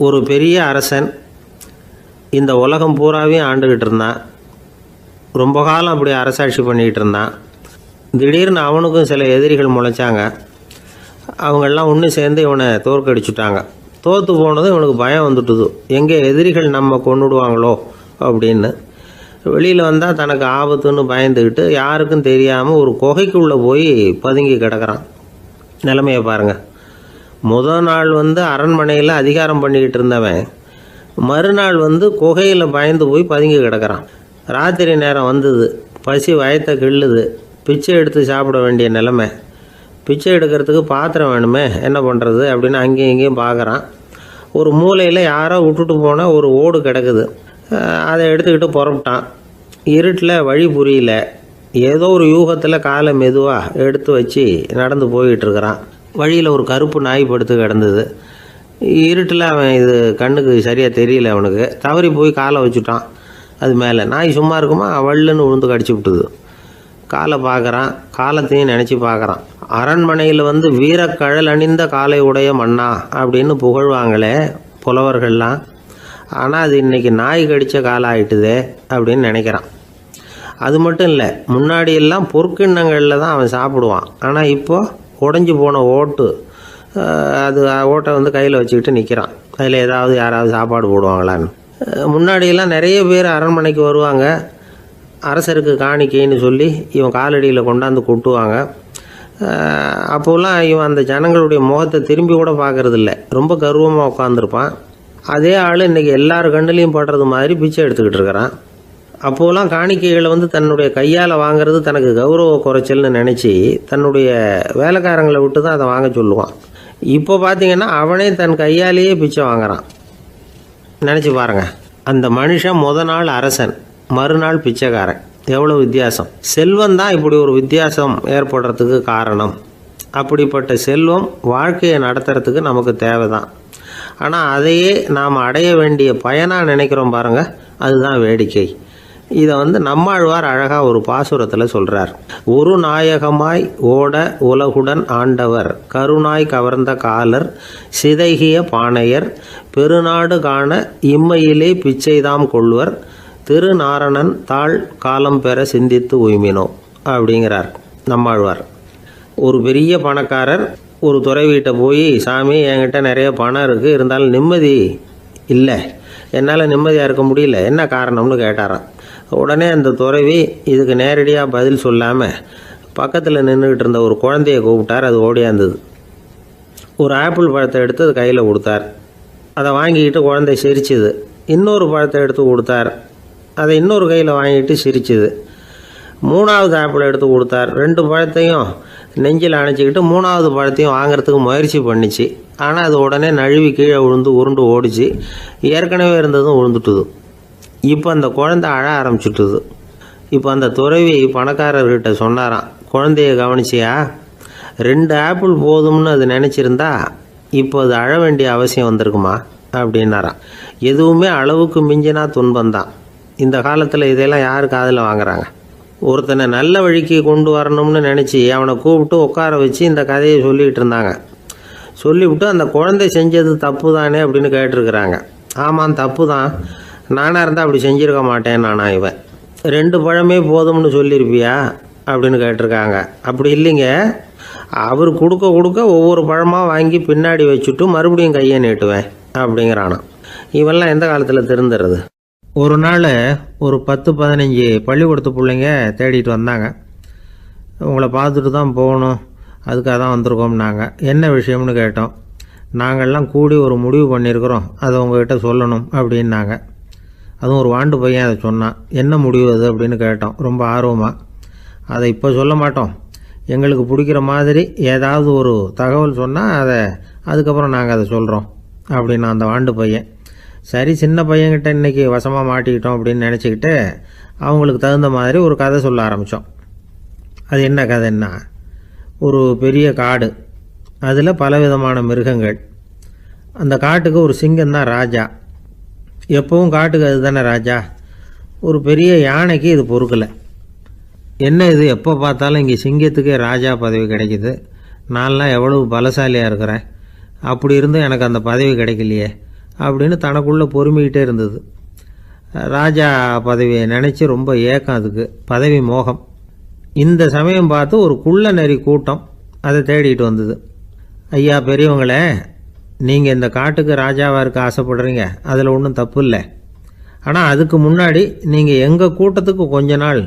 ஒரு பெரிய அரசன் இந்த உலகம் பூராவையும் ஆண்டுக்கிட்டு இருந்தான். ரொம்ப காலம் அப்படி அரசாட்சி பண்ணிக்கிட்டு இருந்தான். திடீர்னு அவனுக்கும் சில எதிரிகள் முளைச்சாங்க. அவங்கெல்லாம் ஒன்று சேர்ந்து இவனை தோற்கடிச்சுட்டாங்க. தோற்று போனதும் இவனுக்கு பயம் வந்துட்டுது, எங்கே எதிரிகள் நம்ம கொண்டுடுவாங்களோ அப்படின்னு. வெளியில் வந்தால் தனக்கு ஆபத்துன்னு பயந்துக்கிட்டு யாருக்கும் தெரியாமல் ஒரு குகைக்குள்ளே போய் பதுங்கி கிடக்கிறான். நிலைமையை பாருங்கள். முதல் நாள் அரண்மனையில் அதிகாரம் பண்ணிக்கிட்டு இருந்தவன் மறுநாள் குகையில் பயந்து போய் பதுங்கி கிடக்கிறான். ராத்திரி நேரம் வந்தது, பசி வயத்தை கிள்ளுது, பிச்சை எடுத்து சாப்பிட வேண்டிய நிலைமை. பிச்சை எடுக்கிறதுக்கு பாத்திரம் வேணுமே, என்ன பண்ணுறது அப்படின்னு அங்கேயும் இங்கேயும் பார்க்குறான். ஒரு மூலையில் யாரோ விட்டுட்டு போன ஒரு ஓடு கிடக்குது. அதை எடுத்துக்கிட்டு புறப்பட்டான். இருட்டில் வழி புரியல. ஏதோ ஒரு யூகத்தில் காலை மெதுவாக எடுத்து வச்சு நடந்து போயிட்டுருக்கிறான். வழியில் ஒரு கருப்பு நாய் படுத்து கிடந்தது. இருட்டில் அவன் இது கண்ணுக்கு சரியாக தெரியல. அவனுக்கு தவறி போய் காலை வச்சுட்டான். அது மேலே நாய் சும்மா இருக்குமா, வள்ளுன்னு விழுந்து கடிச்சு விட்டுது. காலை பார்க்குறான், காலத்தையும் நினச்சி பார்க்குறான். அரண்மனையில் வீரக்கழல் அணிந்த காலை உடைய மன்னா அப்படின்னு புகழ்வாங்களே புலவர்கள்லாம். ஆனால் அது இன்றைக்கி நாய் கடித்த காலம் ஆகிட்டுதே அப்படின்னு நினைக்கிறான். அது மட்டும் இல்லை, முன்னாடியெல்லாம் பொற்கிண்ணங்களில் தான் அவன் சாப்பிடுவான். ஆனால் இப்போது உடஞ்சி போன ஓட்டு, அது ஓட்டை கையில் வச்சுக்கிட்டு நிற்கிறான். அதில் யாராவது சாப்பாடு போடுவாங்களான்னு. முன்னாடியெல்லாம் நிறைய பேர் அரண்மனைக்கு வருவாங்க. அரசருக்கு காணிக்கைன்னு சொல்லி இவன் காலடியில் கொண்டாந்து கொட்டுவாங்க. அப்போலாம் இவன் அந்த ஜனங்களுடைய முகத்தை திரும்பி கூட பார்க்கறதில்ல. ரொம்ப கர்வமாக உட்காந்துருப்பான். அதே ஆள் இன்றைக்கி எல்லார் கண்ணுலேயும் படுறது மாதிரி பிச்சை எடுத்துக்கிட்டு இருக்கிறான். அப்போலாம் காணிக்கைகளை தன்னுடைய கையால் வாங்கிறது தனக்கு கௌரவ குறைச்சல்னு நினச்சி தன்னுடைய வேலைக்காரங்களை விட்டு தான் அதை வாங்க சொல்லுவான். இப்போ பார்த்திங்கன்னா அவனே தன் கையாலேயே பிச்சை வாங்குறான். நினச்சி பாருங்கள். அந்த மனுஷன் முதல் நாள் அரசன், மறுநாள் பிச்சைக்காரன். எவ்வளோ வித்தியாசம். செல்வம் தான் இப்படி ஒரு வித்தியாசம் ஏற்படுறதுக்கு காரணம். அப்படிப்பட்ட செல்வம் வாழ்க்கையை நடத்துறதுக்கு நமக்கு தேவை தான். ஆனால் அதையே நாம் அடைய வேண்டிய பயனாக நினைக்கிறோம் பாருங்கள், அதுதான் வேடிக்கை. இதை நம்மாழ்வார் அழகாக ஒரு பாசுரத்தில் சொல்கிறார். ஒரு நாயகமாய் ஓட உலகுடன் ஆண்டவர், கருணாய் கவர்ந்த காலர், சிதைகிய பானையர், பெருநாடு காண இம்மையிலே பிச்சைதாம் கொள்வர், திருநாரணன் தாழ் காலம் பெற சிந்தித்து உய்மினோ அப்படிங்கிறார் நம்மாழ்வார். ஒரு பெரிய பணக்காரர் ஒரு துறவிகிட்ட போய், சாமி என்கிட்ட நிறைய பணம் இருக்குது, இருந்தாலும் நிம்மதி இல்லை, என்னால் நிம்மதியாக இருக்க முடியல, என்ன காரணம்னு கேட்டாராம். உடனே அந்த துறவி இதுக்கு நேரடியாக பதில் சொல்லாமல் பக்கத்தில் நின்றுக்கிட்டு இருந்த ஒரு குழந்தைய கூப்பிட்டார். அது ஓடியாந்தது. ஒரு ஆப்பிள் பழத்தை எடுத்து அது கையில் கொடுத்தார். அதை வாங்கிக்கிட்டு குழந்தை சிரிச்சுது. இன்னொரு பழத்தை எடுத்து கொடுத்தார். அதை இன்னொரு கையில் வாங்கிட்டு சிரிச்சுது. மூணாவது ஆப்பிள் எடுத்து கொடுத்தார். 2 பழத்தையும் நெஞ்சில் அணைச்சிக்கிட்டு 3ஆவது பழத்தையும் வாங்கிறதுக்கு முயற்சி பண்ணிச்சு. ஆனால் அது உடனே நழுவி கீழே விழுந்து உருண்டு ஓடிச்சு. ஏற்கனவே இருந்ததும் விழுந்துட்டுது. இப்போ அந்த குழந்தை அழ ஆரம்பிச்சுட்டுது. இப்போ அந்த துறவி பணக்காரர்கிட்ட சொன்னாராம், குழந்தைய கவனிச்சியா, 2 ஆப்பிள் போதும்னு அது நினச்சிருந்தா இப்போ அது அழ வேண்டிய அவசியம் வந்திருக்குமா அப்படின்னாராம். எதுவுமே அளவுக்கு மிஞ்சினா துன்பந்தான். இந்த காலத்தில் இதெல்லாம் யார் காதில் வாங்குறாங்க? ஒருத்தனை நல்ல வழிக்கு கொண்டு வரணும்னு நினச்சி அவனை கூப்பிட்டு உட்கார வச்சு இந்த கதையை சொல்லிகிட்டு இருந்தாங்க. சொல்லிவிட்டு அந்த குழந்தை செஞ்சது தப்பு தானே அப்படின்னு கேட்டிருக்கிறாங்க. ஆமாம், தப்பு தான், நானாக இருந்தால் அப்படி செஞ்சுருக்க மாட்டேன் நானா இவன். 2 பழமே போதும்னு சொல்லியிருப்பியா அப்படின்னு கேட்டிருக்காங்க. அப்படி இல்லைங்க, அவர் கொடுக்க கொடுக்க ஒவ்வொரு பழமாக வாங்கி பின்னாடி வச்சுட்டு மறுபடியும் கையை நீட்டுவேன் அப்படிங்கிறானா. இவெல்லாம் எந்த காலத்தில் திருந்துறது? ஒரு நாள் ஒரு 10-15 பள்ளிக்கூடத்து பிள்ளைங்க தேடிட்டு வந்தாங்க. உங்களை பார்த்துட்டு தான் போகணும், அதுக்காக தான் வந்திருக்கோம்னாங்க. என்ன விஷயம்னு கேட்டோம். நாங்கள்லாம் கூடி ஒரு முடிவு பண்ணியிருக்கிறோம், அதை உங்கள்கிட்ட சொல்லணும் அப்படின்னாங்க. அதுவும் ஒரு வாண்டு பையன் அதை சொன்னான். என்ன முடிவு அது அப்படின்னு கேட்டோம் ரொம்ப ஆர்வமாக. அதை இப்போ சொல்ல மாட்டோம், எங்களுக்கு பிடிக்கிற மாதிரி ஏதாவது ஒரு தகவல் சொன்னால் அதுக்கப்புறம் நாங்கள் அதை சொல்கிறோம் அப்படின்னா அந்த வாண்டு பையன். சரி, சின்ன பையன்கிட்ட இன்றைக்கி வசமாக மாட்டிக்கிட்டோம் அப்படின்னு நினச்சிக்கிட்டு அவங்களுக்கு தகுந்த மாதிரி ஒரு கதை சொல்ல ஆரம்பித்தோம். அது என்ன கதைன்னா, ஒரு பெரிய காடு, அதில் பலவிதமான மிருகங்கள். அந்த காட்டுக்கு ஒரு சிங்கம் தான் ராஜா. எப்பவும் காட்டுக்கு அது தானே ராஜா. ஒரு பெரிய யானைக்கு இது பொறுக்கலை. என்ன இது, எப்போ பார்த்தாலும் இங்கே சிங்கத்துக்கே ராஜா பதவி கிடைக்கிது, நான்லாம் எவ்வளவு பலசாலியாக இருக்கிறேன், அப்படி இருந்தும் எனக்கு அந்த பதவி கிடைக்கலையே அப்படின்னு தனக்குள்ளே பொறுமிக்கிட்டே இருந்தது. ராஜா பதவியை நினச்சி ரொம்ப ஏக்கம், அதுக்கு பதவி மோகம். இந்த சமயம் பார்த்து ஒரு குள்ள நரி கூட்டம் அதை தேடிட்டு வந்தது. ஐயா பெரியவங்களே, நீங்கள் இந்த காட்டுக்கு ராஜாவாக இருக்க ஆசைப்படுறீங்க, அதில் ஒன்றும் தப்பு இல்லை. ஆனால் அதுக்கு முன்னாடி நீங்கள் எங்கள் கூட்டத்துக்கு கொஞ்ச நாள்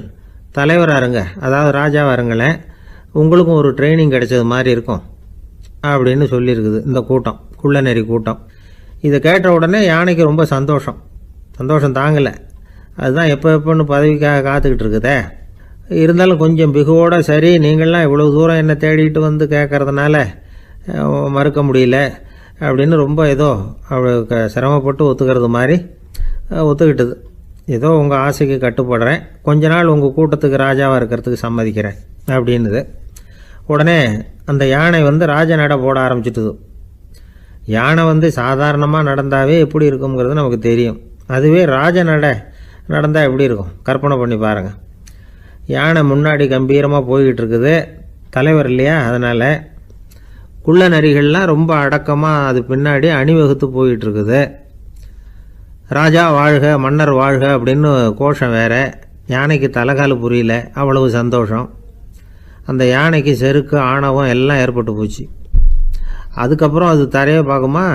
தலைவராக இருங்க, அதாவது ராஜாவாக இருங்களேன், உங்களுக்கும் ஒரு ட்ரைனிங் கிடைச்சது மாதிரி இருக்கும் அப்படின்னு சொல்லியிருக்குது இந்த கூட்டம், குள்ள நரி கூட்டம். இதை கேட்ட உடனே யானைக்கு ரொம்ப சந்தோஷம் தாங்கலை. அதுதான் எப்போன்னு பதவிக்காக காத்துக்கிட்டு இருக்குதே. இருந்தாலும் கொஞ்சம் பிகுவோட, சரி நீங்கள்லாம் இவ்வளோ தூரம் என்னை தேடிட்டு வந்து கேட்கறதுனால மறுக்க முடியல அப்படின்னு ரொம்ப ஏதோ சிரமப்பட்டு ஒத்துக்கிறது மாதிரி ஒத்துக்கிட்டது. ஏதோ உங்கள் ஆசைக்கு கட்டுப்படுறேன், கொஞ்ச நாள் உங்கள் கூட்டத்துக்கு ராஜாவாக இருக்கிறதுக்கு சம்மதிக்கிறேன் அப்படின்னுது. உடனே அந்த யானை ராஜ நட போட ஆரம்பிச்சிட்டுது. யானை சாதாரணமாக நடந்தாவே எப்படி இருக்குங்கிறது நமக்கு தெரியும். அதுவே ராஜ நடந்தால் எப்படி இருக்கும் கற்பனை பண்ணி பாருங்கள். யானை முன்னாடி கம்பீரமாக போய்கிட்டு இருக்குது, தலைவர் இல்லையா, அதனால் குள்ள நரிகள்லாம் ரொம்ப அடக்கமாக அது பின்னாடி அணிவகுத்து போயிட்டு இருக்குது. ராஜா வாழ்க, மன்னர் வாழ்க அப்படின்னு கோஷம் வேற. யானைக்கு தலைகால் புரியல, அவ்வளவு சந்தோஷம். அந்த யானைக்கு செருக்கு, ஆணவம் எல்லாம் ஏற்பட்டு போச்சு. அதுக்கப்புறம் அது தரையை பார்க்குமா,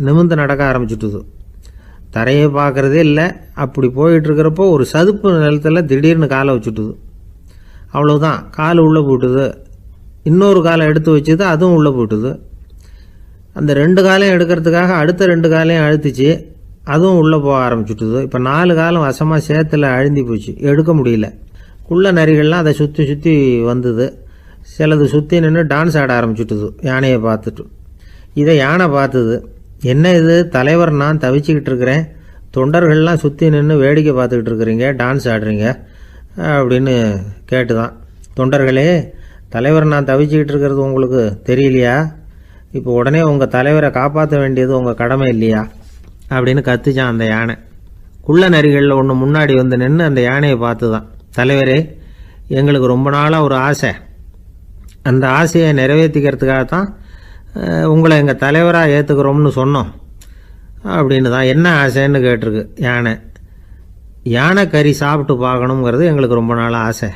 நிமிர்ந்து நடக்க ஆரம்பிச்சுட்டுது. தரையை பார்க்குறதே இல்லை. அப்படி போயிட்டுருக்கிறப்போ ஒரு சதுப்பு நிலத்தில் திடீர்னு காலை வச்சுட்டுது. அவ்வளோதான், கால் உள்ளே போயிட்டுது. இன்னொரு காலை எடுத்து வச்சுது, அதுவும் உள்ளே போயிட்டுது. அந்த 2 காலையும் எடுக்கிறதுக்காக அடுத்த 2 காலையும் அழுத்திச்சு, அதுவும் உள்ளே போக ஆரம்பிச்சுட்டுது. இப்போ 4 காலம் வசமாக சேத்துல அழுந்தி போச்சு, எடுக்க முடியல. குள்ள நரிகள்லாம் அதை சுற்றி வந்தது. சிலது சுற்றி நின்று டான்ஸ் ஆட ஆரம்பிச்சுட்டுது யானையை பார்த்துட்டு. இதை யானை பார்த்தது. என்ன இது, தலைவர் நான் தவிச்சிக்கிட்டு இருக்கிறேன், தொண்டர்கள்லாம் சுற்றி நின்று வேடிக்கை பார்த்துக்கிட்டு இருக்கிறீங்க, டான்ஸ் ஆடுறீங்க அப்படின்னு கேட்டுதான். தொண்டர்களே, தலைவர் நான் தவிச்சிக்கிட்டு இருக்கிறது உங்களுக்கு தெரியலையா? இப்போ உடனே உங்கள் தலைவரை காப்பாற்ற வேண்டியது உங்கள் கடமை இல்லையா அப்படின்னு கத்துச்சான் அந்த யானை. குள்ள நரிகளில் ஒன்று முன்னாடி நின்று அந்த யானையை பார்த்து தான், தலைவரே எங்களுக்கு ரொம்ப நாளாக ஒரு ஆசை, அந்த ஆசையை நிறைவேற்றிக்கிறதுக்காகத்தான் உங்களை எங்கள் தலைவராக ஏற்றுக்கிறோம்னு சொன்னோம் அப்படின்னு தான். என்ன ஆசைன்னு கேட்டிருக்கு யானை. யானை கறி சாப்பிட்டு பார்க்கணுங்கிறது எங்களுக்கு ரொம்ப நாளாக ஆசை,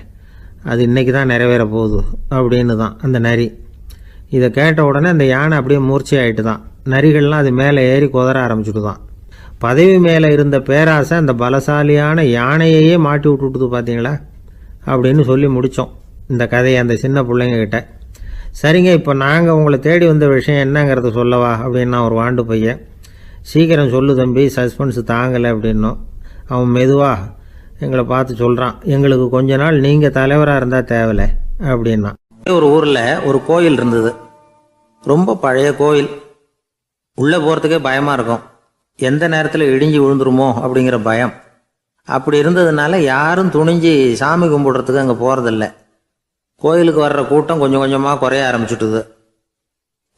அது இன்றைக்கி தான் நிறைவேற போகுது அப்படின்னு தான் அந்த நரி. இதை கேட்ட உடனே அந்த யானை அப்படியே மூர்ச்சி ஆகிட்டு தான். நரிகள்லாம் அது மேலே ஏறி குதற ஆரம்பிச்சுட்டு தான். பதவி மேலே இருந்த பேராசை அந்த பலசாலியான யானையையே மாட்டி விட்டுட்டுது பார்த்தீங்களா அப்படின்னு சொல்லி முடித்தோம் இந்த கதையை அந்த சின்ன பிள்ளைங்கக்கிட்ட. சரிங்க, இப்போ நாங்கள் உங்களை தேடி வந்த விஷயம் என்னங்கிறத சொல்லவா அப்படின்னா ஒரு வாண்டு பையன். சீக்கிரம் சொல்லு தம்பி, சஸ்பென்ஸ் தாங்கலை அப்படின்னோம். அவன் மெதுவாக எங்களை பார்த்து சொல்கிறான், எங்களுக்கு கொஞ்ச நாள் நீங்கள் தலைவராக இருந்தால் தேவலை அப்படின்னா. ஒரு ஊரில் ஒரு கோயில் இருந்தது, ரொம்ப பழைய கோயில். உள்ளே போகிறதுக்கே பயமாக இருக்கும், எந்த நேரத்தில் இடிஞ்சு விழுந்துருமோ அப்படிங்கிற பயம். அப்படி இருந்ததுனால யாரும் துணிஞ்சு சாமி கும்பிடுறதுக்கு அங்கே போகிறதில்ல. கோயிலுக்கு வர்ற கூட்டம் கொஞ்சம் கொஞ்சமாக குறைய ஆரம்பிச்சுட்டுது.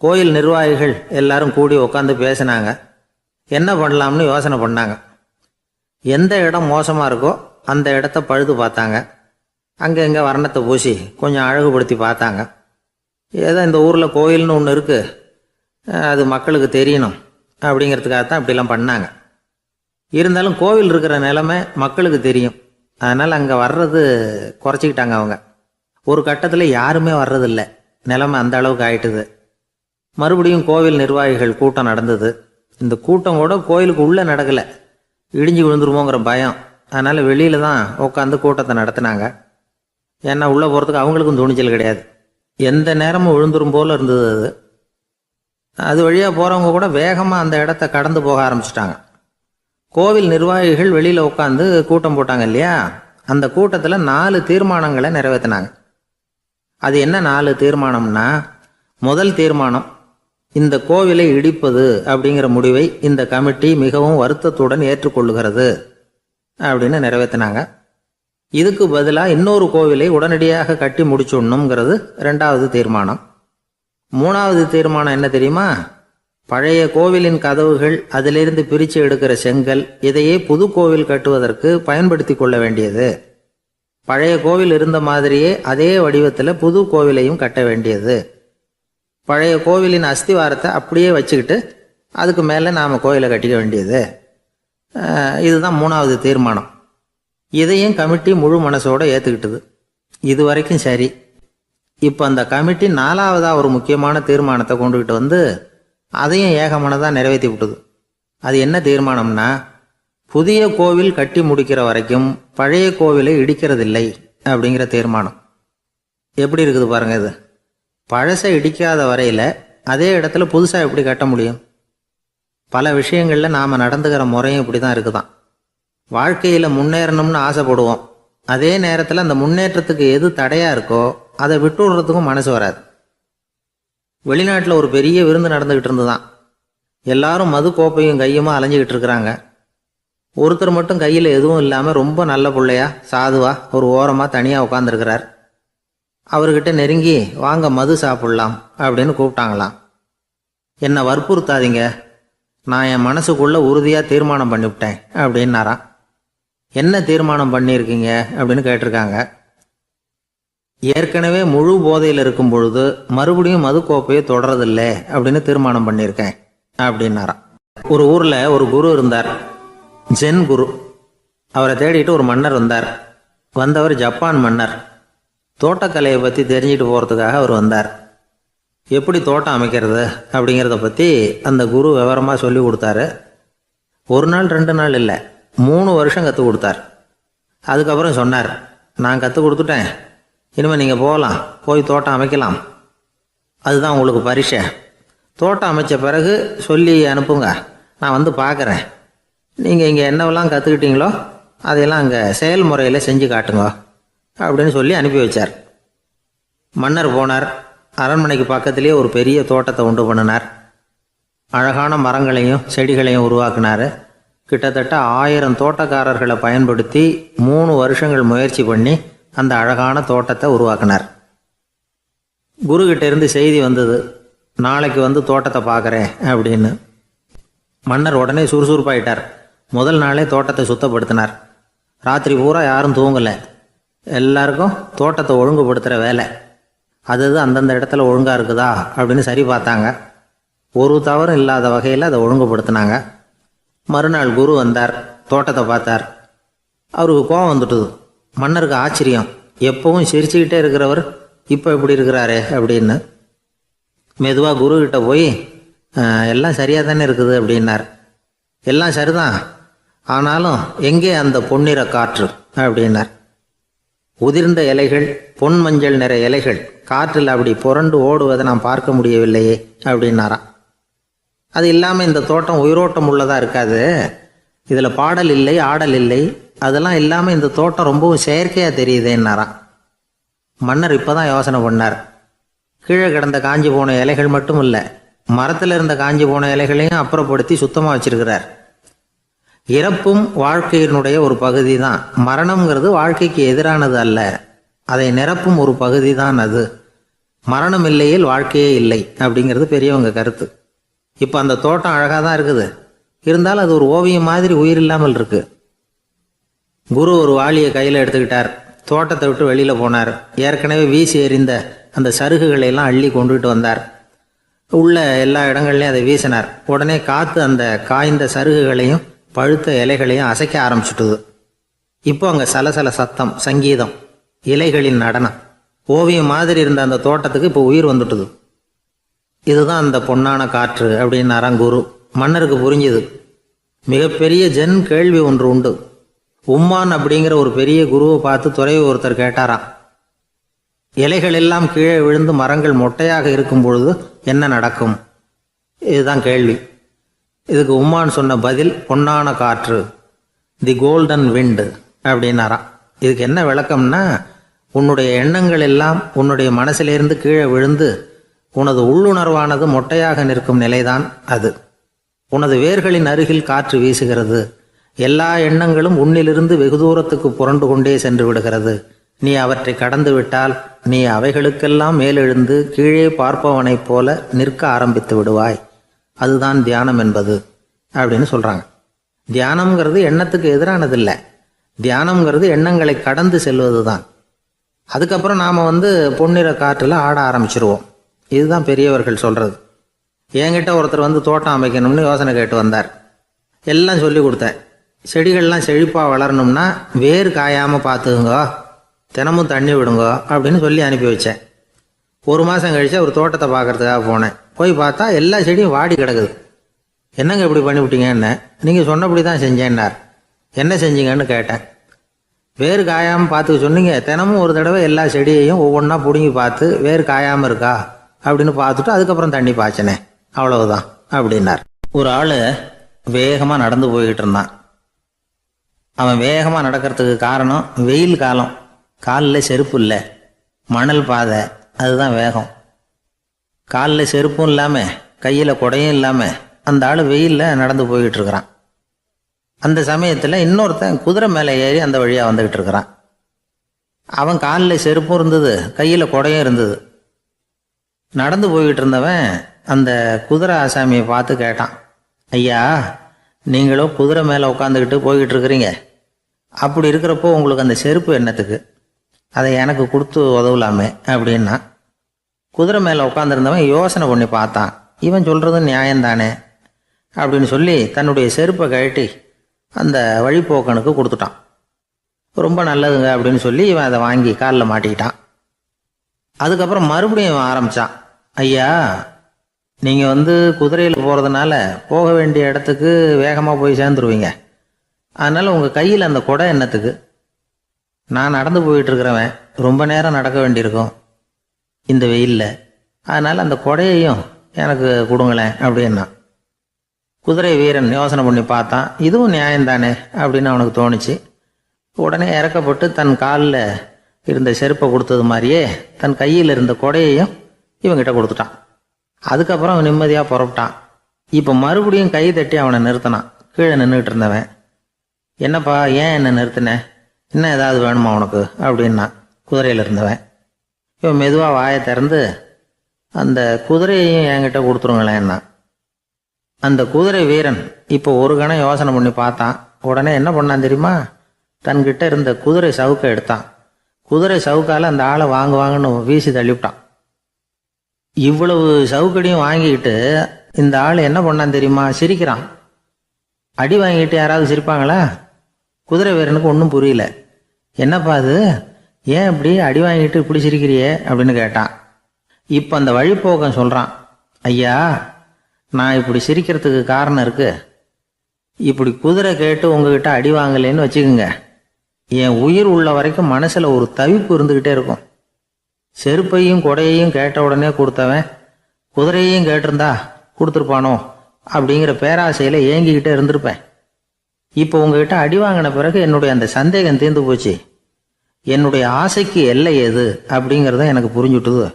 கோயில் நிர்வாகிகள் எல்லாரும் கூடி உட்காந்து பேசினாங்க, என்ன பண்ணலாம்னு யோசனை பண்ணாங்க. எந்த இடம் மோசமாக இருக்கோ அந்த இடத்த பழுது பார்த்தாங்க. அங்கே இங்கே வர்ணத்தை பூசி கொஞ்சம் அழகுபடுத்தி பார்த்தாங்க. ஏதோ இந்த ஊரில் கோயில்னு ஒன்று இருக்குது, அது மக்களுக்கு தெரியணும் அப்படிங்கிறதுக்காகத்தான் இப்படிலாம் பண்ணாங்க. இருந்தாலும் கோவில் இருக்கிற நிலைமை மக்களுக்கு தெரியும், அதனால் அங்கே வர்றது குறைச்சிக்கிட்டாங்க அவங்க. ஒரு கட்டத்தில் யாருமே வர்றதில்லை, நிலைமை அந்த அளவுக்கு ஆயிட்டுது. மறுபடியும் கோவில் நிர்வாகிகள் கூட்டம் நடந்தது. இந்த கூட்டம் கூட கோயிலுக்கு உள்ளே நடக்கலை, இடிஞ்சு விழுந்துருமோங்கிற பயம். அதனால் வெளியில் தான் உட்காந்து கூட்டத்தை நடத்தினாங்க. ஏன்னா உள்ளே போகிறதுக்கு அவங்களுக்கும் துணிச்சல் கிடையாது, எந்த நேரமும் விழுந்துரும் போல் இருந்தது அது. அது வழியாக போகிறவங்க கூட வேகமாக அந்த இடத்த கடந்து போக ஆரம்பிச்சிட்டாங்க. கோவில் நிர்வாகிகள் வெளியில் உட்காந்து கூட்டம் போட்டாங்க இல்லையா, அந்த கூட்டத்தில் 4 தீர்மானங்களை நிறைவேற்றினாங்க. அது என்ன 4 தீர்மானம்னா, முதல் தீர்மானம், இந்த கோவிலை இடிப்பது அப்படிங்கிற முடிவை இந்த கமிட்டி மிகவும் வருத்தத்துடன் ஏற்றுக்கொள்ளுகிறது அப்படின்னு நிறைவேற்றினாங்க. இதுக்கு பதிலாக இன்னொரு கோவிலை உடனடியாக கட்டி முடிச்சுடணுங்கிறது 2வது தீர்மானம். 3வது தீர்மானம் என்ன தெரியுமா, பழைய கோவிலின் கதவுகள், அதிலிருந்து பிரித்து எடுக்கிற செங்கல், இதையே புது கோவில் கட்டுவதற்கு பயன்படுத்தி கொள்ள வேண்டியது. பழைய கோவில் இருந்த மாதிரியே அதே வடிவத்தில் புது கோவிலையும் கட்ட வேண்டியது. பழைய கோவிலின் அஸ்திவாரத்தை அப்படியே வச்சுக்கிட்டு அதுக்கு மேலே நாம் கோயிலை கட்டிக்க வேண்டியது. இதுதான் 3வது தீர்மானம். இதையும் கமிட்டி முழு மனசோடு ஏற்றுக்கிட்டது. இது வரைக்கும் சரி. இப்போ அந்த கமிட்டி 4வதாக ஒரு முக்கியமான தீர்மானத்தை கொண்டுக்கிட்டு வந்து அதையும் ஏகமனதாக நிறைவேற்றி விட்டுது. அது என்ன தீர்மானம்னா, புதிய கோவில் கட்டி முடிக்கிற வரைக்கும் பழைய கோவிலை இடிக்கிறதில்லை அப்படிங்கிற தீர்மானம். எப்படி இருக்குது பாருங்கள் இது. பழசை இடிக்காத வரையில் அதே இடத்துல புதுசாக எப்படி கட்ட முடியும்? பல விஷயங்களில் நாம் நடந்துக்கிற முறையும் இப்படி தான் இருக்குதான். வாழ்க்கையில் முன்னேறணும்னு ஆசைப்படுவோம். அதே நேரத்தில் அந்த முன்னேற்றத்துக்கு எது தடையாக இருக்கோ அதை விட்டு விடுறதுக்கும் மனசு வராது. வெளிநாட்டில் ஒரு பெரிய விருந்து நடந்துக்கிட்டு இருந்துதான். எல்லாரும் மது கோப்பையும் கையுமா அலைஞ்சிக்கிட்டு இருக்கிறாங்க. ஒருத்தர் மட்டும் கையில் எதுவும் இல்லாமல் ரொம்ப நல்ல பிள்ளையா சாதுவா ஒரு ஓரமாக தனியாக உட்காந்துருக்கிறார். அவர்கிட்ட நெருங்கி வாங்க மது சாப்பிட்லாம் அப்படின்னு கூப்பிட்டாங்களாம். என்னை வற்புறுத்தாதீங்க, நான் என் மனசுக்குள்ளே உறுதியாக தீர்மானம் பண்ணிவிட்டேன் அப்படின்னாராம். என்ன தீர்மானம் பண்ணியிருக்கீங்க அப்படின்னு கேட்டிருக்காங்க. ஏற்கனவே முழு போதையில் இருக்கும் பொழுது மறுபடியும் மது கோப்பையை தொடரதில்லை அப்படின்னு தீர்மானம் பண்ணியிருக்கேன் அப்படின்னாராம். ஒரு ஊரில் ஒரு குரு இருந்தார், ஜென் குரு. அவரை தேடிட்டு ஒரு மன்னர் வந்தார். வந்தவர் ஜப்பான் மன்னர். தோட்டக்கலையை பற்றி தெரிஞ்சுட்டு போகிறதுக்காக அவர் வந்தார். எப்படி தோட்டம் அமைக்கிறது அப்படிங்கிறத பற்றி அந்த குரு விவரமாக சொல்லி கொடுத்தாரு. 1 நாள் 2 நாள் இல்லை, 3 வருஷம் கற்றுக் கொடுத்தார். அதுக்கப்புறம் சொன்னார், நான் கற்றுக் கொடுத்துட்டேன், இனிமேல் நீங்கள் போகலாம், போய் தோட்டம் அமைக்கலாம். அதுதான் உங்களுக்கு பரிசை. தோட்டம் அமைச்ச பிறகு சொல்லி அனுப்புங்க, நான் வந்து பார்க்குறேன். நீங்கள் இங்கே என்னவெல்லாம் கற்றுக்கிட்டீங்களோ அதையெல்லாம் அங்கே செயல்முறையில் செஞ்சு காட்டுங்க அப்படின்னு சொல்லி அனுப்பி வச்சார். மன்னர் போனார். அரண்மனைக்கு பக்கத்திலேயே ஒரு பெரிய தோட்டத்தை உண்டு பண்ணினார். அழகான மரங்களையும் செடிகளையும் உருவாக்கினார். கிட்டத்தட்ட 1000 தோட்டக்காரர்களை பயன்படுத்தி 3 வருஷங்கள் முயற்சி பண்ணி அந்த அழகான தோட்டத்தை உருவாக்கினார். குருக்கிட்ட இருந்து செய்தி வந்தது, நாளைக்கு வந்து தோட்டத்தை பார்க்குறேன் அப்படின்னு. மன்னர் உடனே சுறுசுறுப்பாயிட்டார். முதல் நாளே தோட்டத்தை சுத்தப்படுத்தினார். ராத்திரி பூரா யாரும் தூங்கலை. எல்லாருக்கும் தோட்டத்தை ஒழுங்குபடுத்துகிற வேலை. அது அந்தந்த இடத்துல ஒழுங்காக இருக்குதா அப்படின்னு சரி பார்த்தாங்க. ஒரு தவறும் இல்லாத வகையில் அதை ஒழுங்குபடுத்தினாங்க. மறுநாள் குரு வந்தார், தோட்டத்தை பார்த்தார். அவருக்கு கோபம் வந்துட்டுது. மன்னருக்கு ஆச்சரியம், எப்பவும் சிரிச்சுக்கிட்டே இருக்கிறவர் இப்போ எப்படி இருக்கிறாரு அப்படின்னு. மெதுவாக குருக்கிட்ட போய் எல்லாம் சரியாக தானே இருக்குது அப்படின்னார். எல்லாம் சரிதான், ஆனாலும் எங்கே அந்த பொன்னிற காற்று அப்படின்னார். உதிர்ந்த இலைகள், பொன் மஞ்சள் நிற இலைகள் காற்றில் அப்படி புரண்டு ஓடுவதை நான் பார்க்க முடியவில்லையே அப்படின்னாராம். அது இல்லாமல் இந்த தோட்டம் உயிரோட்டம் உள்ளதாக இருக்காது. இதில் பாடல் இல்லை, ஆடல் இல்லை, அதெல்லாம் இல்லாமல் இந்த தோட்டம் ரொம்பவும் செயற்கையாக தெரியுதுன்னாராம். மன்னர் இப்போ தான் யோசனை பண்ணார். கீழே கிடந்த காஞ்சி போன இலைகள் மட்டும் இல்லை, மரத்தில் இருந்த காஞ்சி போன இலைகளையும் அப்புறப்படுத்தி சுத்தமாக வச்சிருக்கிறார். இறப்பும் வாழ்க்கையினுடைய ஒரு பகுதி தான். மரணம்ங்கிறது வாழ்க்கைக்கு எதிரானது அல்ல, அதை நிரப்பும் ஒரு பகுதி தான் அது. மரணம் இல்லையில் வாழ்க்கையே இல்லை அப்படிங்கிறது பெரியவங்க கருத்து. இப்போ அந்த தோட்டம் அழகாக தான் இருக்குது, இருந்தாலும் அது ஒரு ஓவியம் மாதிரி உயிர் இல்லாமல் இருக்கு. குரு ஒரு வாளியை கையில் எடுத்துக்கிட்டார். தோட்டத்தை விட்டு வெளியில் போனார். ஏற்கனவே வீசி எறிந்த அந்த சருகுகளை எல்லாம் அள்ளி கொண்டுகிட்டு வந்தார். உள்ள எல்லா இடங்கள்லையும் அதை வீசினார். உடனே காற்று அந்த காய்ந்த சருகுகளையும் பழுத்த இலைகளையும் அசைக்க ஆரம்பிச்சுட்டுது. இப்போ அங்கே சலசல சத்தம், சங்கீதம், இலைகளின் நடனம், ஓவியம் மாதிரி இருந்த அந்த தோட்டத்துக்கு இப்போ உயிர் வந்துட்டுது. இதுதான் அந்த பொன்னான காற்று அப்படின்னாராம் குரு. மன்னருக்கு புரிஞ்சுது. மிகப்பெரிய ஜென் கேள்வி ஒன்று உண்டு. உம்மான் அப்படிங்கிற ஒரு பெரிய குருவை பார்த்து துறவி ஒருத்தர் கேட்டாராம், இலைகள் எல்லாம் கீழே விழுந்து மரங்கள் மொட்டையாக இருக்கும் பொழுது என்ன நடக்கும்? இதுதான் கேள்வி. இதுக்கு உம்மான் சொன்ன பதில் பொன்னான காற்று, தி கோல்டன் விண்டு அப்படின்னாராம். இதுக்கு என்ன விளக்கம்னா, உன்னுடைய எண்ணங்கள் எல்லாம் உன்னுடைய மனசிலிருந்து கீழே விழுந்து உனது உள்ளுணர்வானது மொட்டையாக நிற்கும் நிலைதான் அது. உனது வேர்களின் அருகில் காற்று வீசுகிறது. எல்லா எண்ணங்களும் உன்னிலிருந்து வெகு தூரத்துக்கு புரண்டு கொண்டே சென்று விடுகிறது. நீ அவற்றை கடந்து விட்டால் நீ அவைகளுக்கெல்லாம் மேலெழுந்து கீழே பார்ப்பவனைப் போல நிற்க ஆரம்பித்து விடுவாய். அதுதான் தியானம் என்பது அப்படின்னு சொல்கிறாங்க. தியானம்ங்கிறது எண்ணத்துக்கு எதிரானதில்லை. தியானம்ங்கிறது எண்ணங்களை கடந்து செல்வது தான். அதுக்கப்புறம் நாம் பொன்னிற காற்றில் ஆட ஆரம்பிச்சிருவோம். இதுதான் பெரியவர்கள் சொல்கிறது. என்கிட்ட ஒருத்தர் வந்து தோட்டம் அமைக்கணும்னு யோசனை கேட்டு வந்தார். எல்லாம் சொல்லி கொடுத்தேன். செடிகள்லாம் செழிப்பாக வளரணும்னா வேர் காயாமல் பார்த்துக்குங்க, தினமும் தண்ணி விடுங்க அப்படின்னு சொல்லி அனுப்பி வச்சேன். 1 மாதம் கழிச்சு அவர் தோட்டத்தை பார்க்கறதுக்காக போனேன். போய் பார்த்தா எல்லா செடியும் வாடி கிடக்குது. என்னங்க இப்படி பண்ணிவிட்டீங்கன்னு. நீங்கள் சொன்னபடி தான் செஞ்சேன்னார். என்ன செஞ்சீங்கன்னு கேட்டேன். வேர் காயாமல் பார்த்துக்க சொன்னீங்க, தினமும் ஒரு தடவை எல்லா செடியையும் ஒவ்வொன்றா பிடுங்கி பார்த்து வேர் காயாமல் இருக்கா அப்படின்னு பார்த்துட்டு அதுக்கப்புறம் தண்ணி பாய்ச்சனே, அவ்வளவுதான் அப்படின்னார். ஒரு ஆள் வேகமாக நடந்து போய்கிட்டு இருந்தான். அவன் வேகமாக நடக்கிறதுக்கு காரணம் வெயில் காலம், காலில் செருப்பு இல்லை, மணல் பாதை, அதுதான் வேகம். காலில் செருப்பும் இல்லாமல் கையில் குடையும் இல்லாமல் அந்த ஆள் வெயிலில் நடந்து போய்கிட்டு இருக்கிறான். அந்த சமயத்தில் இன்னொருத்தன் குதிரை மேலே ஏறி அந்த வழியாக வந்துக்கிட்டு இருக்கிறான். அவன் காலில் செருப்பும் இருந்தது, கையில் குடையும் இருந்தது. நடந்து போய்கிட்டு இருந்தவன் அந்த குதிரை ஆசாமியை பார்த்து கேட்டான், ஐயா, நீங்களும் குதிரை மேலே உட்காந்துக்கிட்டு போய்கிட்டு இருக்கிறீங்க, அப்படி இருக்கிறப்போ உங்களுக்கு அந்த செருப்பு என்னத்துக்கு? அதை எனக்கு கொடுத்து உதவலாமே அப்படின்னா. குதிரை மேலே உட்காந்துருந்தவன் யோசனை பண்ணி பார்த்தான். இவன் சொல்கிறது நியாயம்தானே அப்படின்னு சொல்லி தன்னுடைய செருப்பை கழட்டி அந்த வழிப்போக்கனுக்கு கொடுத்துட்டான். ரொம்ப நல்லதுங்க அப்படின்னு சொல்லி இவன் அதை வாங்கி காலில் மாட்டிக்கிட்டான். அதுக்கப்புறம் மறுபடியும் இவன் ஆரம்பித்தான், ஐயா, நீங்கள் குதிரையில் போகிறதுனால போக வேண்டிய இடத்துக்கு வேகமாக போய் சேர்ந்துருவீங்க, அதனால் உங்கள் கையில் அந்த குடை என்னத்துக்கு? நான் நடந்து போயிட்டுருக்கிறவன், ரொம்ப நேரம் நடக்க வேண்டியிருக்கும் இந்த வெயிலில், அதனால் அந்த குடையையும் எனக்கு கொடுங்களேன் அப்படின்னா. குதிரை வீரன் யோசனை பண்ணி பார்த்தான். இதுவும் நியாயம்தானே அப்படின்னு அவனுக்கு தோணுச்சு. உடனே இறக்கப்பட்டு தன் காலில் இருந்த செருப்பை கொடுத்தது மாதிரியே தன் கையில் இருந்த குடையையும் இவங்கிட்ட கொடுத்துட்டான். அதுக்கப்புறம் அவன் நிம்மதியாக புறப்பட்டான். இப்போ மறுபடியும் கை தட்டி அவனை நிறுத்தினான். கீழே நின்றுக்கிட்டு இருந்தவன், என்னப்பா, ஏன் என்ன நிறுத்தினேன், இன்னும் ஏதாவது வேணுமா உனக்கு அப்படின்னா குதிரையில் இருந்தவன். இவன் மெதுவாக வாயை திறந்து அந்த குதிரையையும் என்கிட்ட கொடுத்துருங்களேன்னா. அந்த குதிரை வீரன் இப்போ ஒரு கணம் யோசனை பண்ணி பார்த்தான். உடனே என்ன பண்ணான் தெரியுமா? தன்கிட்ட இருந்த குதிரை சவுக்கை எடுத்தான். குதிரை சவுக்கால் அந்த ஆளை வாங்குவாங்கன்னு வீசி தள்ளிவிட்டான். இவ்வளவு சவுக்கடியும் வாங்கிக்கிட்டு இந்த ஆள் என்ன பண்ணான் தெரியுமா? சிரிக்கிறான். அடி வாங்கிட்டு யாராவது சிரிப்பாங்களா? குதிரை வீரனுக்கு ஒன்றும் புரியல. என்னப்பா அது, ஏன் இப்படி அடி வாங்கிட்டு இப்படி சிரிக்கிறியே அப்படின்னு கேட்டான். இப்போ அந்த வழிப்போக்கன் சொல்கிறான், ஐயா, நான் இப்படி சிரிக்கிறதுக்கு காரணம் இருக்கு. இப்படி குதிரை கேட்டு உங்ககிட்ட அடி வாங்கலேன்னு வச்சுக்கோங்க, என் உயிர் உள்ள வரைக்கும் மனசில் ஒரு தவிப்பு இருந்துக்கிட்டே இருக்கும். செருப்பையும் கொடையையும் கேட்ட உடனே கொடுத்தவன் குதிரையையும் கேட்டிருந்தா கொடுத்துருப்பானோ அப்படிங்கிற பேராசையில் ஏங்கிக்கிட்டே இருந்திருப்பேன். இப்போ உங்ககிட்ட அடி வாங்கின பிறகு என்னுடைய அந்த சந்தேகம் தீர்ந்து போச்சு. என்னுடைய ஆசைக்கு எல்லை எது அப்படிங்கிறத எனக்கு புரிஞ்சுட்டுது